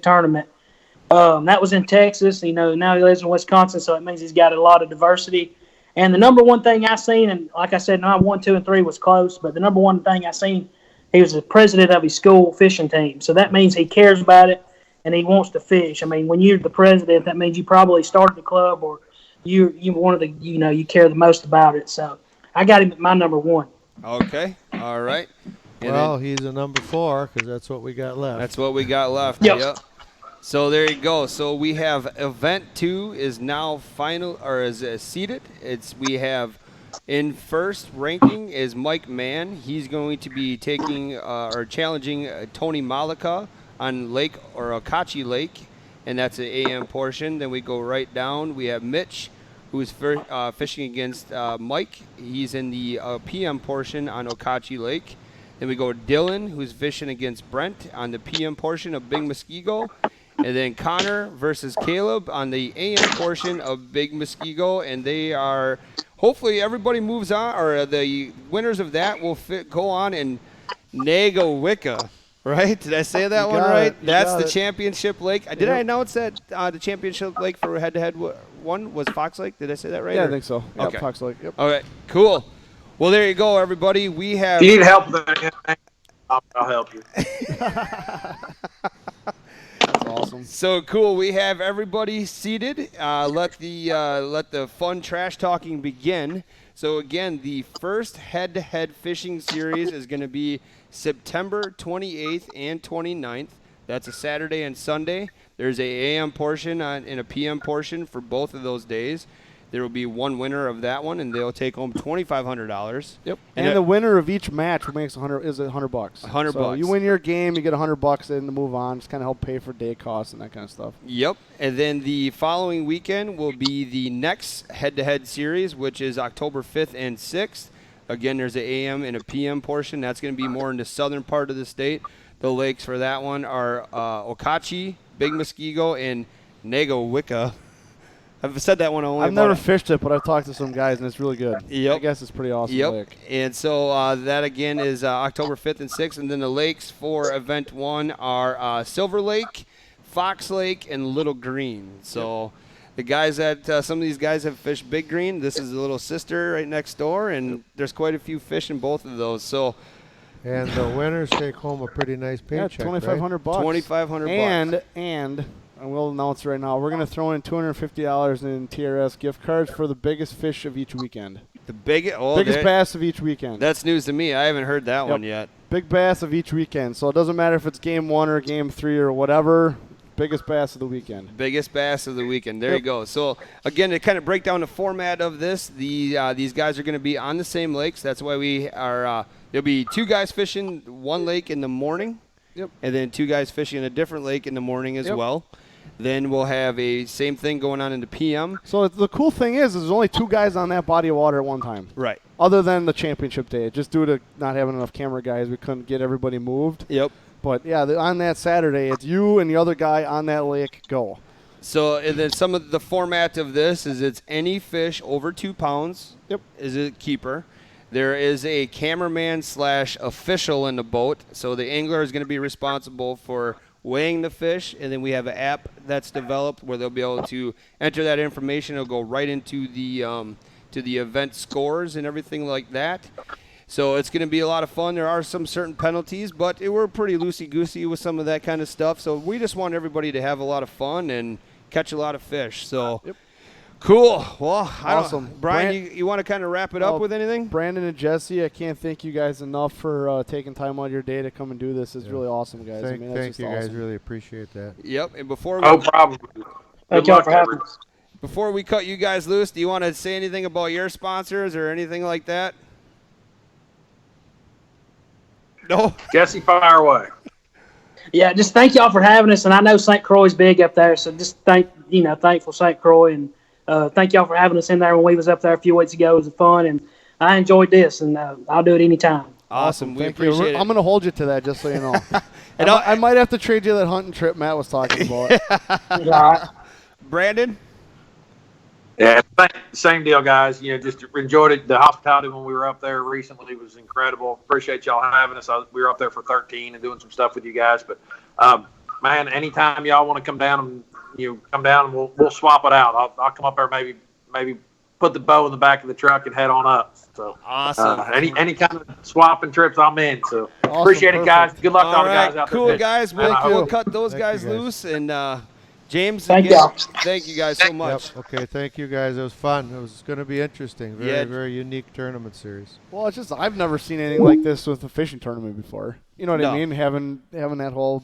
tournament. That was in Texas. Now he lives in Wisconsin, so it means he's got a lot of diversity. And the number one thing I seen, and like I said, 1, 2, and 3 was close, but the number one thing I seen, he was the president of his school fishing team. So that means he cares about it and he wants to fish. I mean, when you're the president, that means you probably started the club or you're one of the, you care the most about it. So I got him at my number 1. Okay, all right. And Well, he's a number 4 because that's what we got left. that's what we got left. Yep. So there you go. So we have event 2 is now final or is seated. We have in first ranking is Mike Mann. He's going to be taking or challenging Tony Malika on Lake or Okachi Lake, and that's the AM portion. Then we go right down. We have Mitch, who's fishing against Mike. He's in the PM portion on Okachi Lake. Then we go Dylan, who's fishing against Brent on the PM portion of Big Muskego. And then Connor versus Caleb on the AM portion of Big Muskego. And they are, hopefully everybody moves on, or the winners of that will go on and Nagawicca, right? Did I say that one right? That's the championship lake. Did I announce that the championship lake for head-to-head one was Fox Lake? Did I say that right? Yeah, I think so. Yep, Okay. Fox Lake. Yep. All right, cool. Well, there you go, everybody. We have. If you need help with anything, I'll help you. That's awesome. So cool. We have everybody seated. Let the fun trash talking begin. So again, the first head-to-head fishing series is going to be September 28th and 29th. That's a Saturday and Sunday. There's a AM portion and a PM portion for both of those days. There will be one winner of that one, and they'll take home $2,500. Yep. And the winner of each match makes $100 bucks. $100 So you win your game, you get $100 in to move on. Just kind of help pay for day costs and that kind of stuff. Yep. And then the following weekend will be the next head-to-head series, which is October 5th and 6th. Again, there's an AM and a PM portion. That's going to be more in the southern part of the state. The lakes for that one are Okachi, Big Muskego, and Nagawicca. I've said that one only. I've never fished it, but I've talked to some guys, and it's really good. Yep. I guess it's pretty awesome lake. And so that, again, is October 5th and 6th. And then the lakes for Event 1 are Silver Lake, Fox Lake, and Little Green. So the guys that some of these guys have fished Big Green. This is the little sister right next door, and there's quite a few fish in both of those. So And the winners take home a pretty nice paycheck, $2,500. $2,500. And I will announce right now, we're going to throw in $250 in TRS gift cards for the biggest fish of each weekend. The biggest bass of each weekend. That's news to me. I haven't heard that one yet. Big bass of each weekend. So it doesn't matter if it's game 1 or game 3 or whatever. Biggest bass of the weekend. Biggest bass of the weekend. There you go. So, again, to kind of break down the format of this, these guys are going to be on the same lakes. That's why we are there'll be 2 guys fishing one lake in the morning, and then 2 guys fishing a different lake in the morning as well. Then we'll have a same thing going on in the PM. So the cool thing is there's only 2 guys on that body of water at one time. Right. Other than the championship day. Just due to not having enough camera guys, we couldn't get everybody moved. Yep. But, yeah, on that Saturday, it's you and the other guy on that lake go. So, and then some of the format of this is it's any fish over 2 pounds is a keeper. There is a cameraman / official in the boat. So the angler is going to be responsible for weighing the fish, and then we have an app that's developed where they'll be able to enter that information. It'll go right into the event scores and everything like that. So it's going to be a lot of fun. There are some certain penalties, but we're pretty loosey-goosey with some of that kind of stuff. So we just want everybody to have a lot of fun and catch a lot of fish. So cool. Well, awesome. Brian, you want to kind of wrap it up with anything? Brandon and Jesse, I can't thank you guys enough for taking time out of your day to come and do this. It's really awesome, guys. Thank you, awesome. guys. Really appreciate that. Yep. And before No problem. Thank y'all for having us. Before we cut you guys loose, do you want to say anything about your sponsors or anything like that? No. Jesse, fire away. Yeah, just thank y'all for having us. And I know St. Croix's big up there, so just thankful St. Croix, and thank y'all for having us in there when we was up there a few weeks ago. It was fun, and I enjoyed this, and I'll do it anytime. Awesome. We Thank you. appreciate it. I'm going to hold you to that, just so you know. And I might have to trade you that hunting trip Matt was talking about. All right. Brandon? Yeah, same deal, guys. Just enjoyed it. The hospitality when we were up there recently was incredible. Appreciate y'all having us. We were up there for 13 and doing some stuff with you guys. But, man, anytime y'all want to come down and we'll swap it out. I'll come up there maybe put the bow in the back of the truck and head on up. So awesome. Any kind of swapping trips I'm in. So Awesome, appreciate it, guys. Good luck to all the right, guys out there. cool, guys. Thank you. We'll cut those Thank guys you, guys. loose. And James, Thank again, y'all. thank you guys so much. Yep. Okay, thank you guys. It was fun. It was going to be interesting. Very, Yeah. very unique tournament series. Well, it's just I've never seen anything like this with a fishing tournament before. You know what No. I mean? Having that whole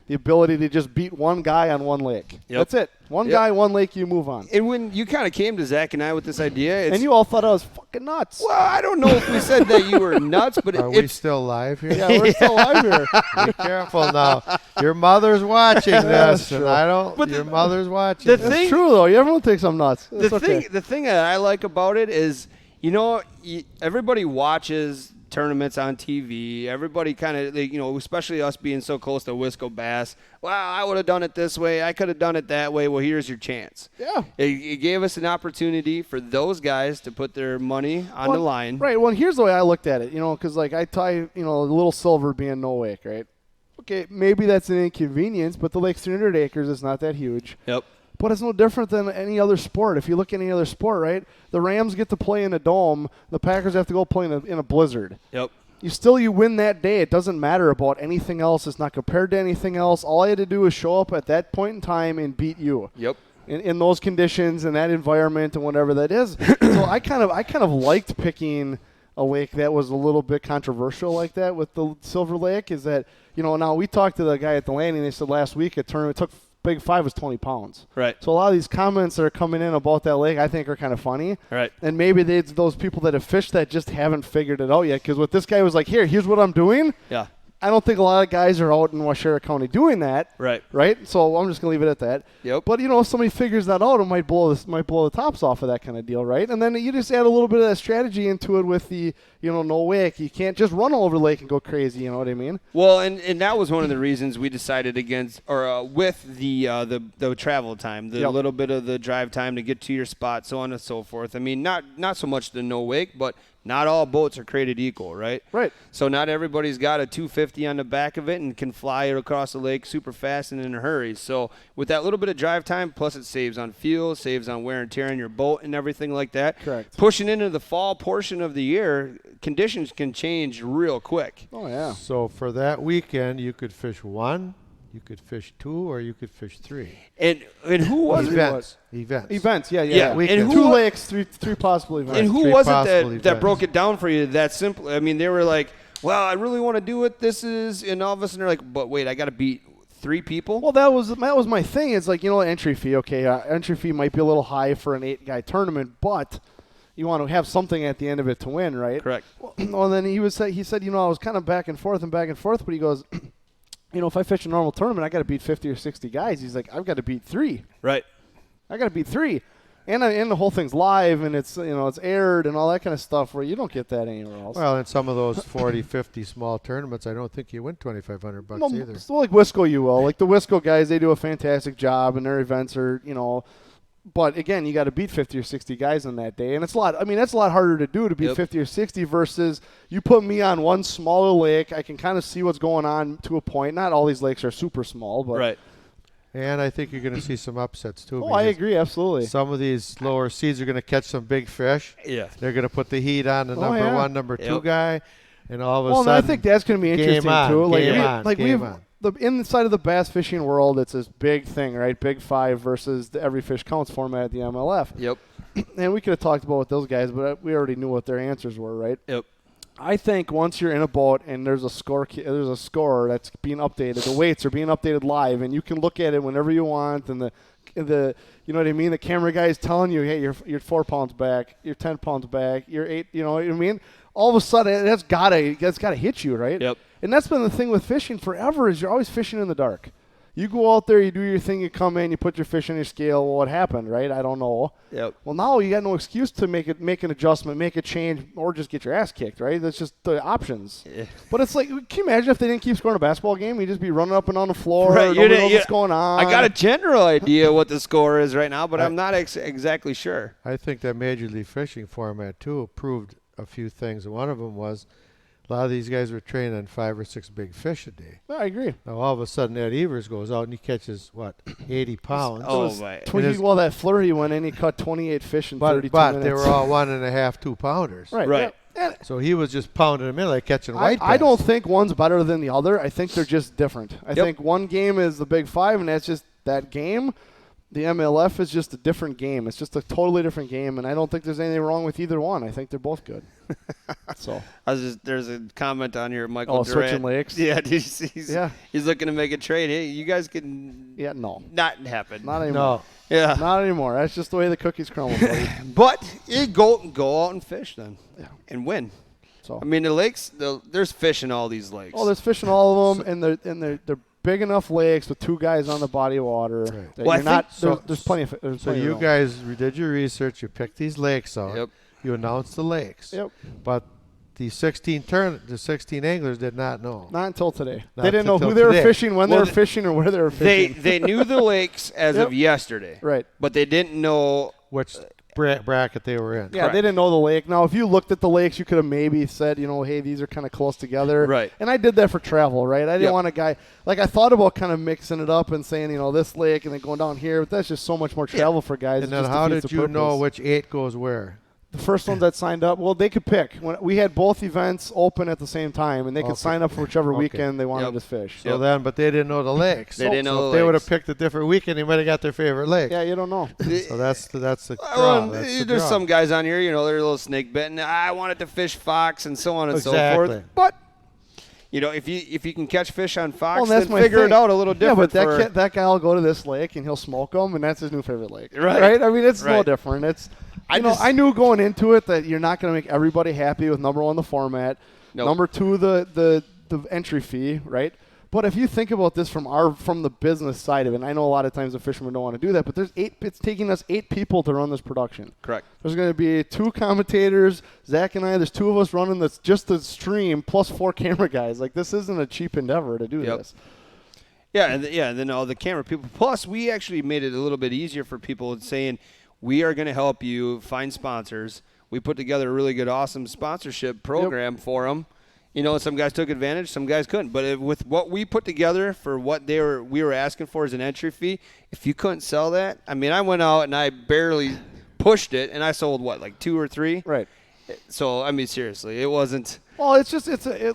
the ability to just beat one guy on one lake. Yep. That's it. One guy, one lake, you move on. And when you kind of came to Zach and I with this idea, And you all thought I was fucking nuts. well, I don't know if we said that you were nuts, but Are we it's still live here? Yeah, we're still live here. Be careful now. Your mother's watching this, and true. I don't. But Your mother's watching. the this. thing- It's true though. Everyone thinks I'm nuts. the It's okay. thing that I like about it is, everybody watches tournaments on TV. Everybody kind of, especially us being so close to Wisco Bass. Well, I would have done it this way. I could have done it that way. Well, here's your chance. Yeah. It gave us an opportunity for those guys to put their money on the line. Right. Well, here's the way I looked at it. Because I tie, a little silver being no wake, right? Okay, maybe that's an inconvenience, but the lake's 300 acres. It's not that huge. Yep. But it's no different than any other sport. If you look at any other sport, right, the Rams get to play in a dome. The Packers have to go play in a blizzard. Yep. You win that day. It doesn't matter about anything else. It's not compared to anything else. All I had to do is show up at that point in time and beat you. Yep. In those conditions and that environment and whatever that is. So I kind of liked picking a lake that was a little bit controversial like that with the Silver Lake. Is that now we talked to the guy at the landing. They said last week a tournament took Big 5 was 20 pounds. Right. So a lot of these comments that are coming in about that lake, I think, are kind of funny. Right. And maybe it's those people that have fished that just haven't figured it out yet. Because what this guy was like, here's what I'm doing. Yeah. I don't think a lot of guys are out in Washera County doing that. Right. Right. So I'm just gonna leave it at that. Yep. But if somebody figures that out, it might blow the tops off of that kind of deal, right? And then you just add a little bit of that strategy into it with the no wake. You can't just run all over the lake and go crazy. You know what I mean? Well, and that was one of the reasons we decided against, or with the travel time, the little bit of the drive time to get to your spot, so on and so forth. I mean, not so much the no wake, but not all boats are created equal, right? Right. So not everybody's got a 250 on the back of it and can fly it across the lake super fast and in a hurry. So with that little bit of drive time, plus it saves on fuel, saves on wear and tear on your boat and everything like that. Correct. Pushing into the fall portion of the year, conditions can change real quick. Oh yeah. So for that weekend, you could fish 1, you could fish 2, or you could fish 3. And who was it? Events. Yeah. And two lakes, three possible events. And who Three was it possible that events. broke it down for you that simple? I mean, they were like, well, I really want to do it. This is, and all of a sudden they're like, but wait, I got to beat 3 people? Well, that was my thing. It's like, entry fee. Okay, entry fee might be a little high for an 8-guy tournament, but you want to have something at the end of it to win, right? Correct. Well, then he said, I was kind of back and forth, but he goes, if I fish a normal tournament, I got to beat 50 or 60 guys. He's like, I've got to beat 3. Right. I got to beat 3. And the whole thing's live, and it's it's aired and all that kind of stuff where you don't get that anywhere else. Well, in some of those 40, 50 small tournaments, I don't think you win $2,500 either. So like Wisco, you will. Like the Wisco guys, they do a fantastic job, and their events are, But again, you got to beat 50 or 60 guys on that day, and it's a lot. I mean, that's a lot harder to do to beat 50 or 60 versus you put me on one smaller lake. I can kind of see what's going on to a point. Not all these lakes are super small, but right. And I think you're going to see some upsets too. Oh, I agree, absolutely. Some of these lower seeds are going to catch some big fish. Yeah. They're going to put the heat on the number 1, number 2 guy, and all of a sudden. Well, I think that's going to be interesting too. Game on. The inside of the bass fishing world, it's this big thing, right? Big 5 versus the every fish counts format at the MLF. Yep. And we could have talked about with those guys, but we already knew what their answers were, right? Yep. I think once you're in a boat and there's a score that's being updated, the weights are being updated live, and you can look at it whenever you want, and the you know what I mean? The camera guy is telling you, hey, you're 4 pounds back, you're 10 pounds back, you're 8. You know what I mean? All of a sudden, that's gotta hit you, right? Yep. And that's been the thing with fishing forever is you're always fishing in the dark. You go out there, you do your thing, you come in, you put your fish on your scale. Well, what happened, right? I don't know. Yep. Well, now you got no excuse to make an adjustment, make a change, or just get your ass kicked, right? That's just the options. Yeah. But it's like, can you imagine if they didn't keep scoring a basketball game? You'd just be running up and down the floor. Right. Nobody knows what's going on. I got a general idea what the score is right now, but I'm not exactly sure. I think that Major League Fishing format, too, proved a few things. One of them was a lot of these guys were training on 5 or 6 big fish a day. No, I agree. Now, all of a sudden, Ed Evers goes out and he catches, 80 pounds. Oh, my. Well, that flurry went in, he caught 28 fish in 32 but minutes. they were all 1.5, 2 pounders. Right. Yeah. So he was just pounding them in like catching white bass. I don't think one's better than the other. I think they're just different. I think one game is the Big 5, and that's just that game. The MLF is just a different game. It's just a totally different game, and I don't think there's anything wrong with either one. I think they're both good. So there's a comment on here, Michael Durant. Switching lakes. Yeah, did you see? He's looking to make a trade. Hey, you guys can. Yeah, no, not happen. Not anymore. No. Yeah, not anymore. That's just the way the cookies crumble. But you go out and fish then, and win. So I mean, the lakes. There's fish in all these lakes. Oh, there's fish in all of them, and they're big enough lakes with 2 guys on the body of water. Right. Well, there's plenty of. So you guys did your research. You picked these lakes out. Yep. You announced the lakes. Yep. But the 16 anglers did not know. Not until today. Not they didn't know until who they were today. fishing, when they were fishing, or where they were fishing. They knew the lakes as of yesterday. Right. But they didn't know which bracket they were in. Yeah, they didn't know the lake. Now, if you looked at the lakes, you could have maybe said, hey, these are kind of close together. Right. And I did that for travel, right? I didn't want a guy – like I thought about kind of mixing it up and saying, this lake and then going down here. But that's just so much more travel for guys. And then how did you know which 8 goes where? The first ones that signed up, well, they could pick. We had both events open at the same time, and they could sign up for whichever weekend they wanted to fish. So but they didn't know the lakes. They didn't know so the if they would have lakes. picked a different weekend, they might have got their favorite lake. Yeah, you don't know. So that's the draw. There's some guys on here, they're a little snake bitten. I wanted to fish fox and so on and so forth. But if you can catch fish on fox, then figure it out a little different. Yeah, but that guy will go to this lake and he'll smoke them, and that's his new favorite lake. Right? I mean, it's no different. It's I knew going into it that you're not going to make everybody happy with number 1, the format. Nope. Number 2, the the entry fee, right? But if you think about this from the business side of it, and I know a lot of times the fishermen don't want to do that, but it's taking us 8 people to run this production. Correct. There's going to be 2 commentators, Zach and I. There's 2 of us running just the stream plus 4 camera guys. Like, this isn't a cheap endeavor to do this. Yeah, and then all the camera people. Plus, we actually made it a little bit easier for people saying, we are going to help you find sponsors. We put together a really good, awesome sponsorship program for them. You know, some guys took advantage, some guys couldn't. But with what we put together for what we were asking for as an entry fee, if you couldn't sell that, I mean, I went out and I barely pushed it, and I sold, like 2 or 3? Right. So, I mean, seriously, it wasn't. Well, it's just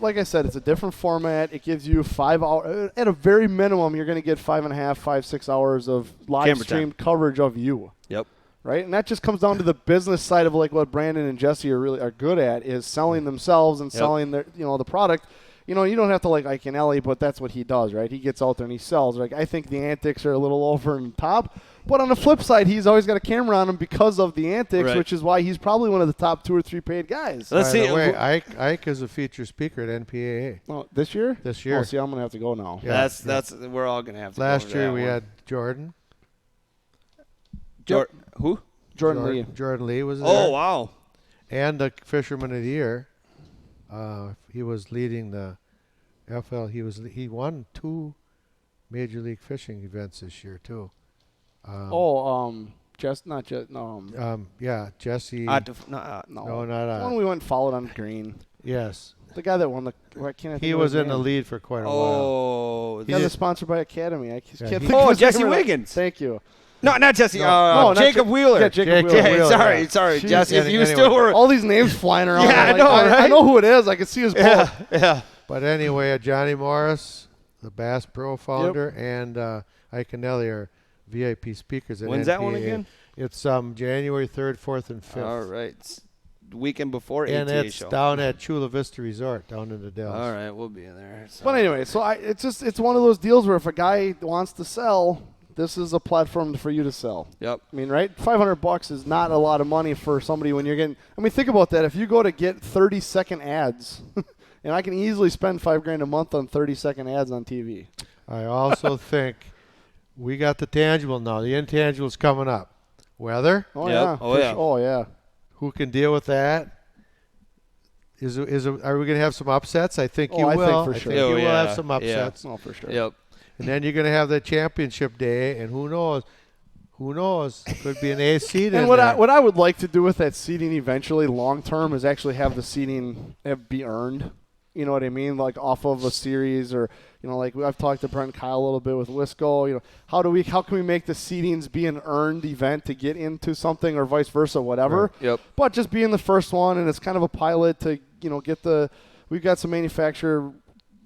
like I said, it's a different format. It gives you 5 hours. At a very minimum, you're going to get 5.5, 6 hours of live stream coverage of you. Yep. Right, and that just comes down to the business side of like what Brandon and Jesse are good at is selling themselves and selling their the product. You know, you don't have to like Ike and Ellie, but that's what he does, right? He gets out there and he sells. Like, I think the antics are a little over and top, but on the flip side, he's always got a camera on him because of the antics, which is why he's probably one of the top 2 or 3 paid guys. Let's see. Ike is a featured speaker at NPAA. Oh, this year? This year. Oh, see, I'm gonna have to go now. Yeah. That's we're all gonna have to. Last go year we one. had Jordan. Who? Jordan Lee. Jordan Lee was there. Oh, wow. And the Fisherman of the Year. He was leading the FL. He won 2 Major League Fishing events this year too. Jesse. No, not the one we went and followed on green. Yes. The guy that won the. I can't think he of was his in the name. lead for quite a while. Oh, the other sponsored by Academy. I can't think of his Jesse name. Wiggins. Thank you. No, not Jesse. No, Jacob Wheeler. Yeah, Jacob Wheeler. Sorry, Jeez. Jesse. If you Anyway. still were. All these names flying around. Yeah, I know, right? I know who it is. I can see his bullet. Yeah. But anyway, Johnny Morris, the Bass Pro founder, and Ike and Ellie are VIP speakers at When's NPAA. that one again? It's January 3rd, 4th, and 5th. All right. It's the weekend before And ATA it's show. down at Chula Vista Resort down in the Dells. All right, we'll be in there. So. But anyway, so it's one of those deals where if a guy wants to sell, this is a platform for you to sell. Yep. I mean, right? $500 is not a lot of money for somebody when you're getting. I mean, think about that. If you go to get 30-second ads, and I can easily spend $5,000 a month on 30-second ads on TV. I also think we got the tangible now. The intangible is coming up. Weather. Oh Yep. yeah. Oh, yeah. Oh yeah. Who can deal with that? Are we going to have some upsets? I think you I will. think for sure. I think you will Yeah. have some upsets. Oh, for sure. Yep. And then you're going to have the championship day, and who knows? Who knows? Could be an A seed in And what there. I would like to do with that seating eventually, long term, is actually have the seating be earned. You know what I mean? Like off of a series, or like I've talked to Brent and Kyle a little bit with Wisco. How can we make the seatings be an earned event to get into something, or vice versa, whatever. Right. Yep. But just being the first one, and it's kind of a pilot to get the. We've got some manufacturer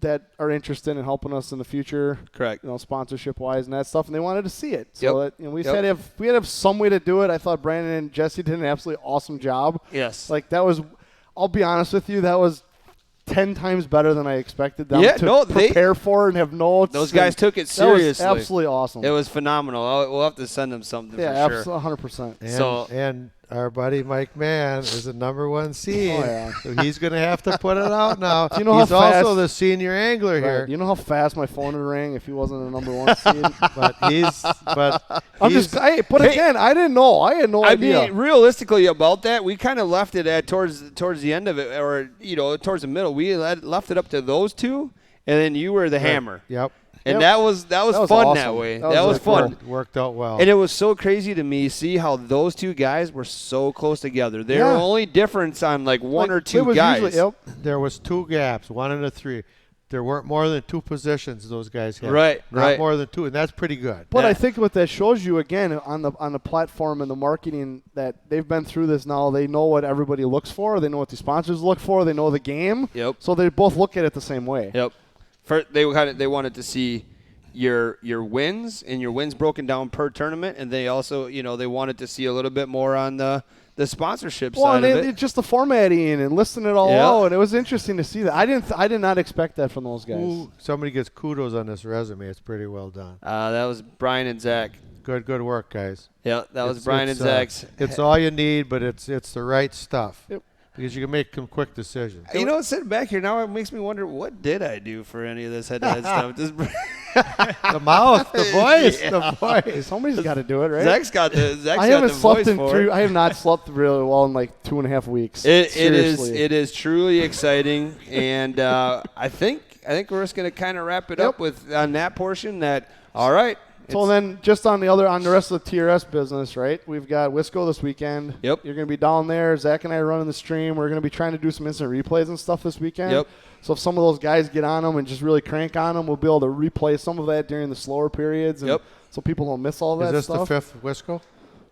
that are interested in helping us in the future. Correct. Sponsorship wise and that stuff, and they wanted to see it. So Yep. that, we had to have some way to do it. I thought Brandon and Jesse did an absolutely awesome job. Yes. Like that was, I'll be honest with you, that was 10 times better than I expected them to prepare for and have notes. Those guys took it That was seriously. absolutely awesome. It was phenomenal. We'll have to send them something for sure. Absolutely, 100%. And our buddy Mike Mann is the #1 seed. Oh, yeah. So he's going to have to put it out now. Do you know he's how fast, also the senior angler here. Right. You know how fast my phone would ring if he wasn't the #1 seed? Again, I didn't know. I had no idea. I mean, realistically about that, we kind of left it at towards the end of it, or towards the middle. We left it up to those two, and then you were the hammer. Yep. And that was fun awesome. that way. That was fun. Worked out well. And it was so crazy to me see how those two guys were so close together. They were only difference on like one or two guys. There was 2 gaps, 1 and a 3. There weren't more than 2 positions those guys had. Right. Not more than 2, and that's pretty good. But I think what that shows you again on the platform and the marketing, that they've been through this now. They know what everybody looks for. They know what the sponsors look for. They know the game. Yep. So they both look at it the same way. Yep. They wanted to see your wins, and your wins broken down per tournament, and they also they wanted to see a little bit more on the sponsorship side of it. Just the formatting and listing it all out, and it was interesting to see that. I did not expect that from those guys. Ooh, somebody gets kudos on this resume. It's pretty well done. That was Brian and Zach. Good work, guys. Yeah, that was Brian and Zach's. It's all you need, but it's the right stuff. Yep. because you can make some quick decisions. You know, sitting back here now, it makes me wonder, what did I do for any of this head-to-head stuff? The mouth, the voice, the voice. Somebody's got to do it, right? Zach's got the I haven't voice slept in for it. I have not slept really well in like 2.5 weeks. It Seriously. is truly exciting, and I think we're just going to kind of wrap it up with on that portion. That all right. So then, just on the rest of the TRS business, right? We've got Wisco this weekend. Yep. You're going to be down there. Zach and I are running the stream. We're going to be trying to do some instant replays and stuff this weekend. Yep. So if some of those guys get on them and just really crank on them, we'll be able to replay some of that during the slower periods. And Yep. So people don't miss all that Is this stuff. the 5th Wisco?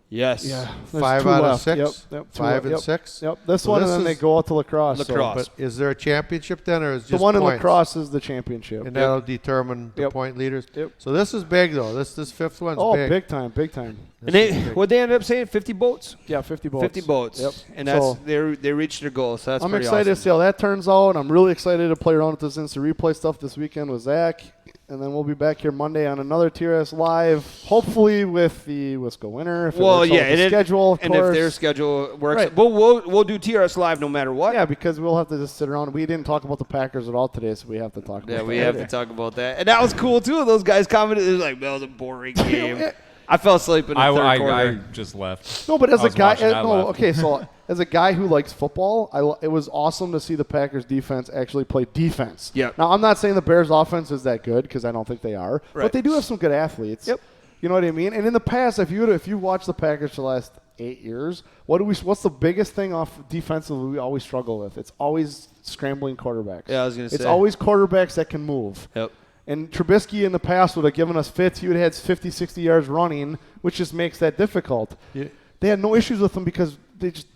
Yes. Yeah. There's 5 two out of left. 6? Yep. 5 and 6? Yep. This So one, this and then they is go out to lacrosse. Lacrosse. But is there a championship then, or is The just one in points? lacrosse is the championship. And that'll determine the Yep. point leaders? Yep. So this is big, though. This 5th one's Oh, big. big time, big time. And what they ended up saying, 50 boats. Yeah, 50 boats. 50 boats. Yep. And that's So- they reached their goal. So that's I'm pretty excited to awesome. see how that turns out. I'm really excited to play around with this instant replay stuff this weekend with Zach. And then we'll be back here Monday on another TRS Live, hopefully with the Wisco winner. If it works out with the schedule, of and course. if their schedule works, Right. we'll do TRS Live no matter what. Yeah, because we'll have to just sit around. We didn't talk about the Packers at all today, so we have to talk about Yeah, we that. have to talk about that. And that was cool, too. Those guys commented, it was like, that was a boring game. I fell asleep in the third quarter. I just left. No, but as I a was guy, watching, I left. okay, so as a guy who likes football, it was awesome to see the Packers defense actually play defense. Yeah. Now, I'm not saying the Bears offense is that good because I don't think they are, Right. but they do have some good athletes. Yep. You know what I mean? And in the past, if you watch the Packers for the last 8 years, what's the biggest thing off defensively we always struggle with? It's always scrambling quarterbacks. Yeah, I was going to say. It's always quarterbacks that can move. Yep. And Trubisky in the past would have given us fits. He would have had 50, 60 yards running, which just makes that difficult. Yeah. They had no issues with him because they just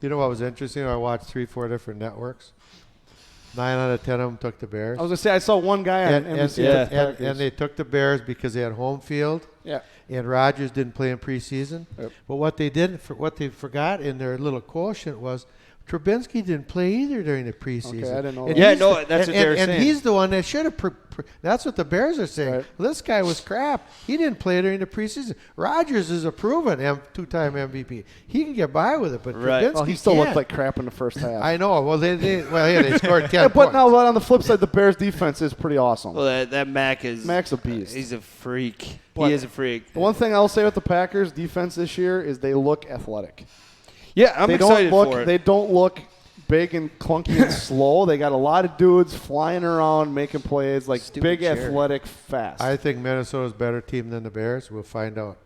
You know what was interesting? I watched 3-4 different networks. 9 out of 10 of them took the Bears. I was going to say, I saw one guy on NBC. And they took the Bears because they had home field. Yeah. And Rodgers didn't play in preseason. Yep. But what they forgot in their little quotient was Trubinsky didn't play either during the preseason. Okay, I didn't know And that. Yeah, he's no, the- that's what they were and saying. he's the one that should have. That's what the Bears are saying. Right. Well, this guy was crap. He didn't play during the preseason. Rodgers is a proven two-time MVP. He can get by with it, but Right. Trubinsky Well, he still can't. looked like crap in the first half. I know. Well, they scored 10 Yeah, but points. now, but on the flip side, the Bears defense is pretty awesome. Well, that Mac is. Mac's a beast. He's a freak. But- He is a freak. The one thing I'll say with the Packers defense this year is they look athletic. Yeah, I'm They excited don't look. for it. They don't look big and clunky and slow. They got a lot of dudes flying around making plays, like Stupid big, chair. athletic, fast. I think Minnesota's a better team than the Bears. We'll find out.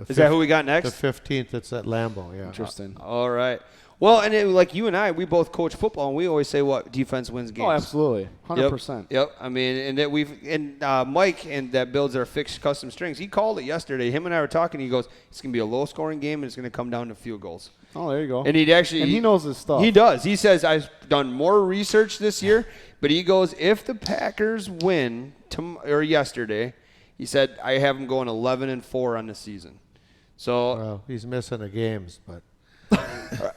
Is that who we got next? The 15th, it's at Lambeau, yeah. Interesting. All right. Well, and like you and I, we both coach football, and we always say what defense wins games. Oh, absolutely, 100%. Yep. I mean, and that Mike and that builds our fixed custom strings. He called it yesterday. Him and I were talking. He goes, "It's gonna be a low scoring game, and it's gonna come down to field goals." Oh, there you go. And he knows his stuff. He does. He says, "I've done more research this year," but he goes, "If the Packers win yesterday," he said, "I have them going 11-4 on the season." So. Well, he's missing the games, but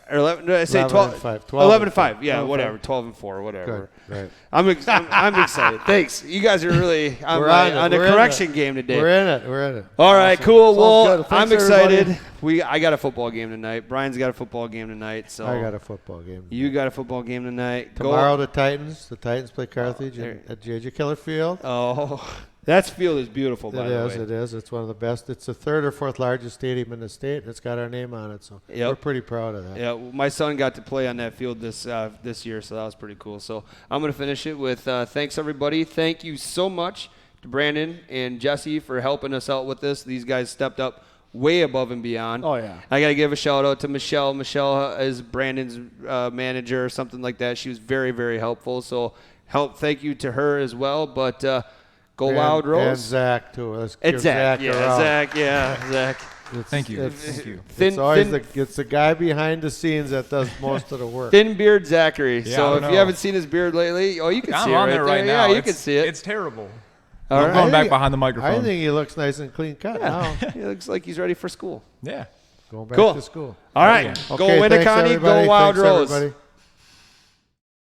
Or 11, no, I say 11 12, and 5. 12 11 and and 5. 5. Yeah, 12 and whatever. 5. 12 and 4, whatever. good. Right. I'm excited. Thanks. You guys are really on the We're in correction it. game today. We're in it. All right, cool. Sounds Well, good. Thanks, I'm excited. everybody. I got a football game tonight. Brian's got a football game tonight. So I got a football game. You got a football game tonight. Tomorrow, the Titans play Carthage at J.J. Keller Field. Oh, that field is beautiful, by the way. It is. It's one of the best. It's the third or fourth largest stadium in the state, and it's got our name on it, so we're pretty proud of that. Yeah, my son got to play on that field this year, so that was pretty cool. So I'm going to finish it with thanks, everybody. Thank you so much to Brandon and Jesse for helping us out with this. These guys stepped up way above and beyond. Oh, yeah. I got to give a shout-out to Michelle. Michelle is Brandon's manager or something like that. She was very, very helpful. So thank you to her as well. But go Wild Rose. And Zach, too. Let's It's give Zach. a round. Zach. Thank you. It's, Thank you. it's always it's the guy behind the scenes that does most of the work. Thin beard Zachary. Yeah, So I if know. you haven't seen his beard lately, you can I'm see it on right there right now. Yeah, you It's- can see it. It's terrible. All I'm right. going back behind the microphone. I think he looks nice and clean cut now. He looks like he's ready for school. Yeah. Going back Cool. to school. All right. Yeah. Go Okay, thanks, Winnicott, everybody. go Wild Thanks, Rose. everybody.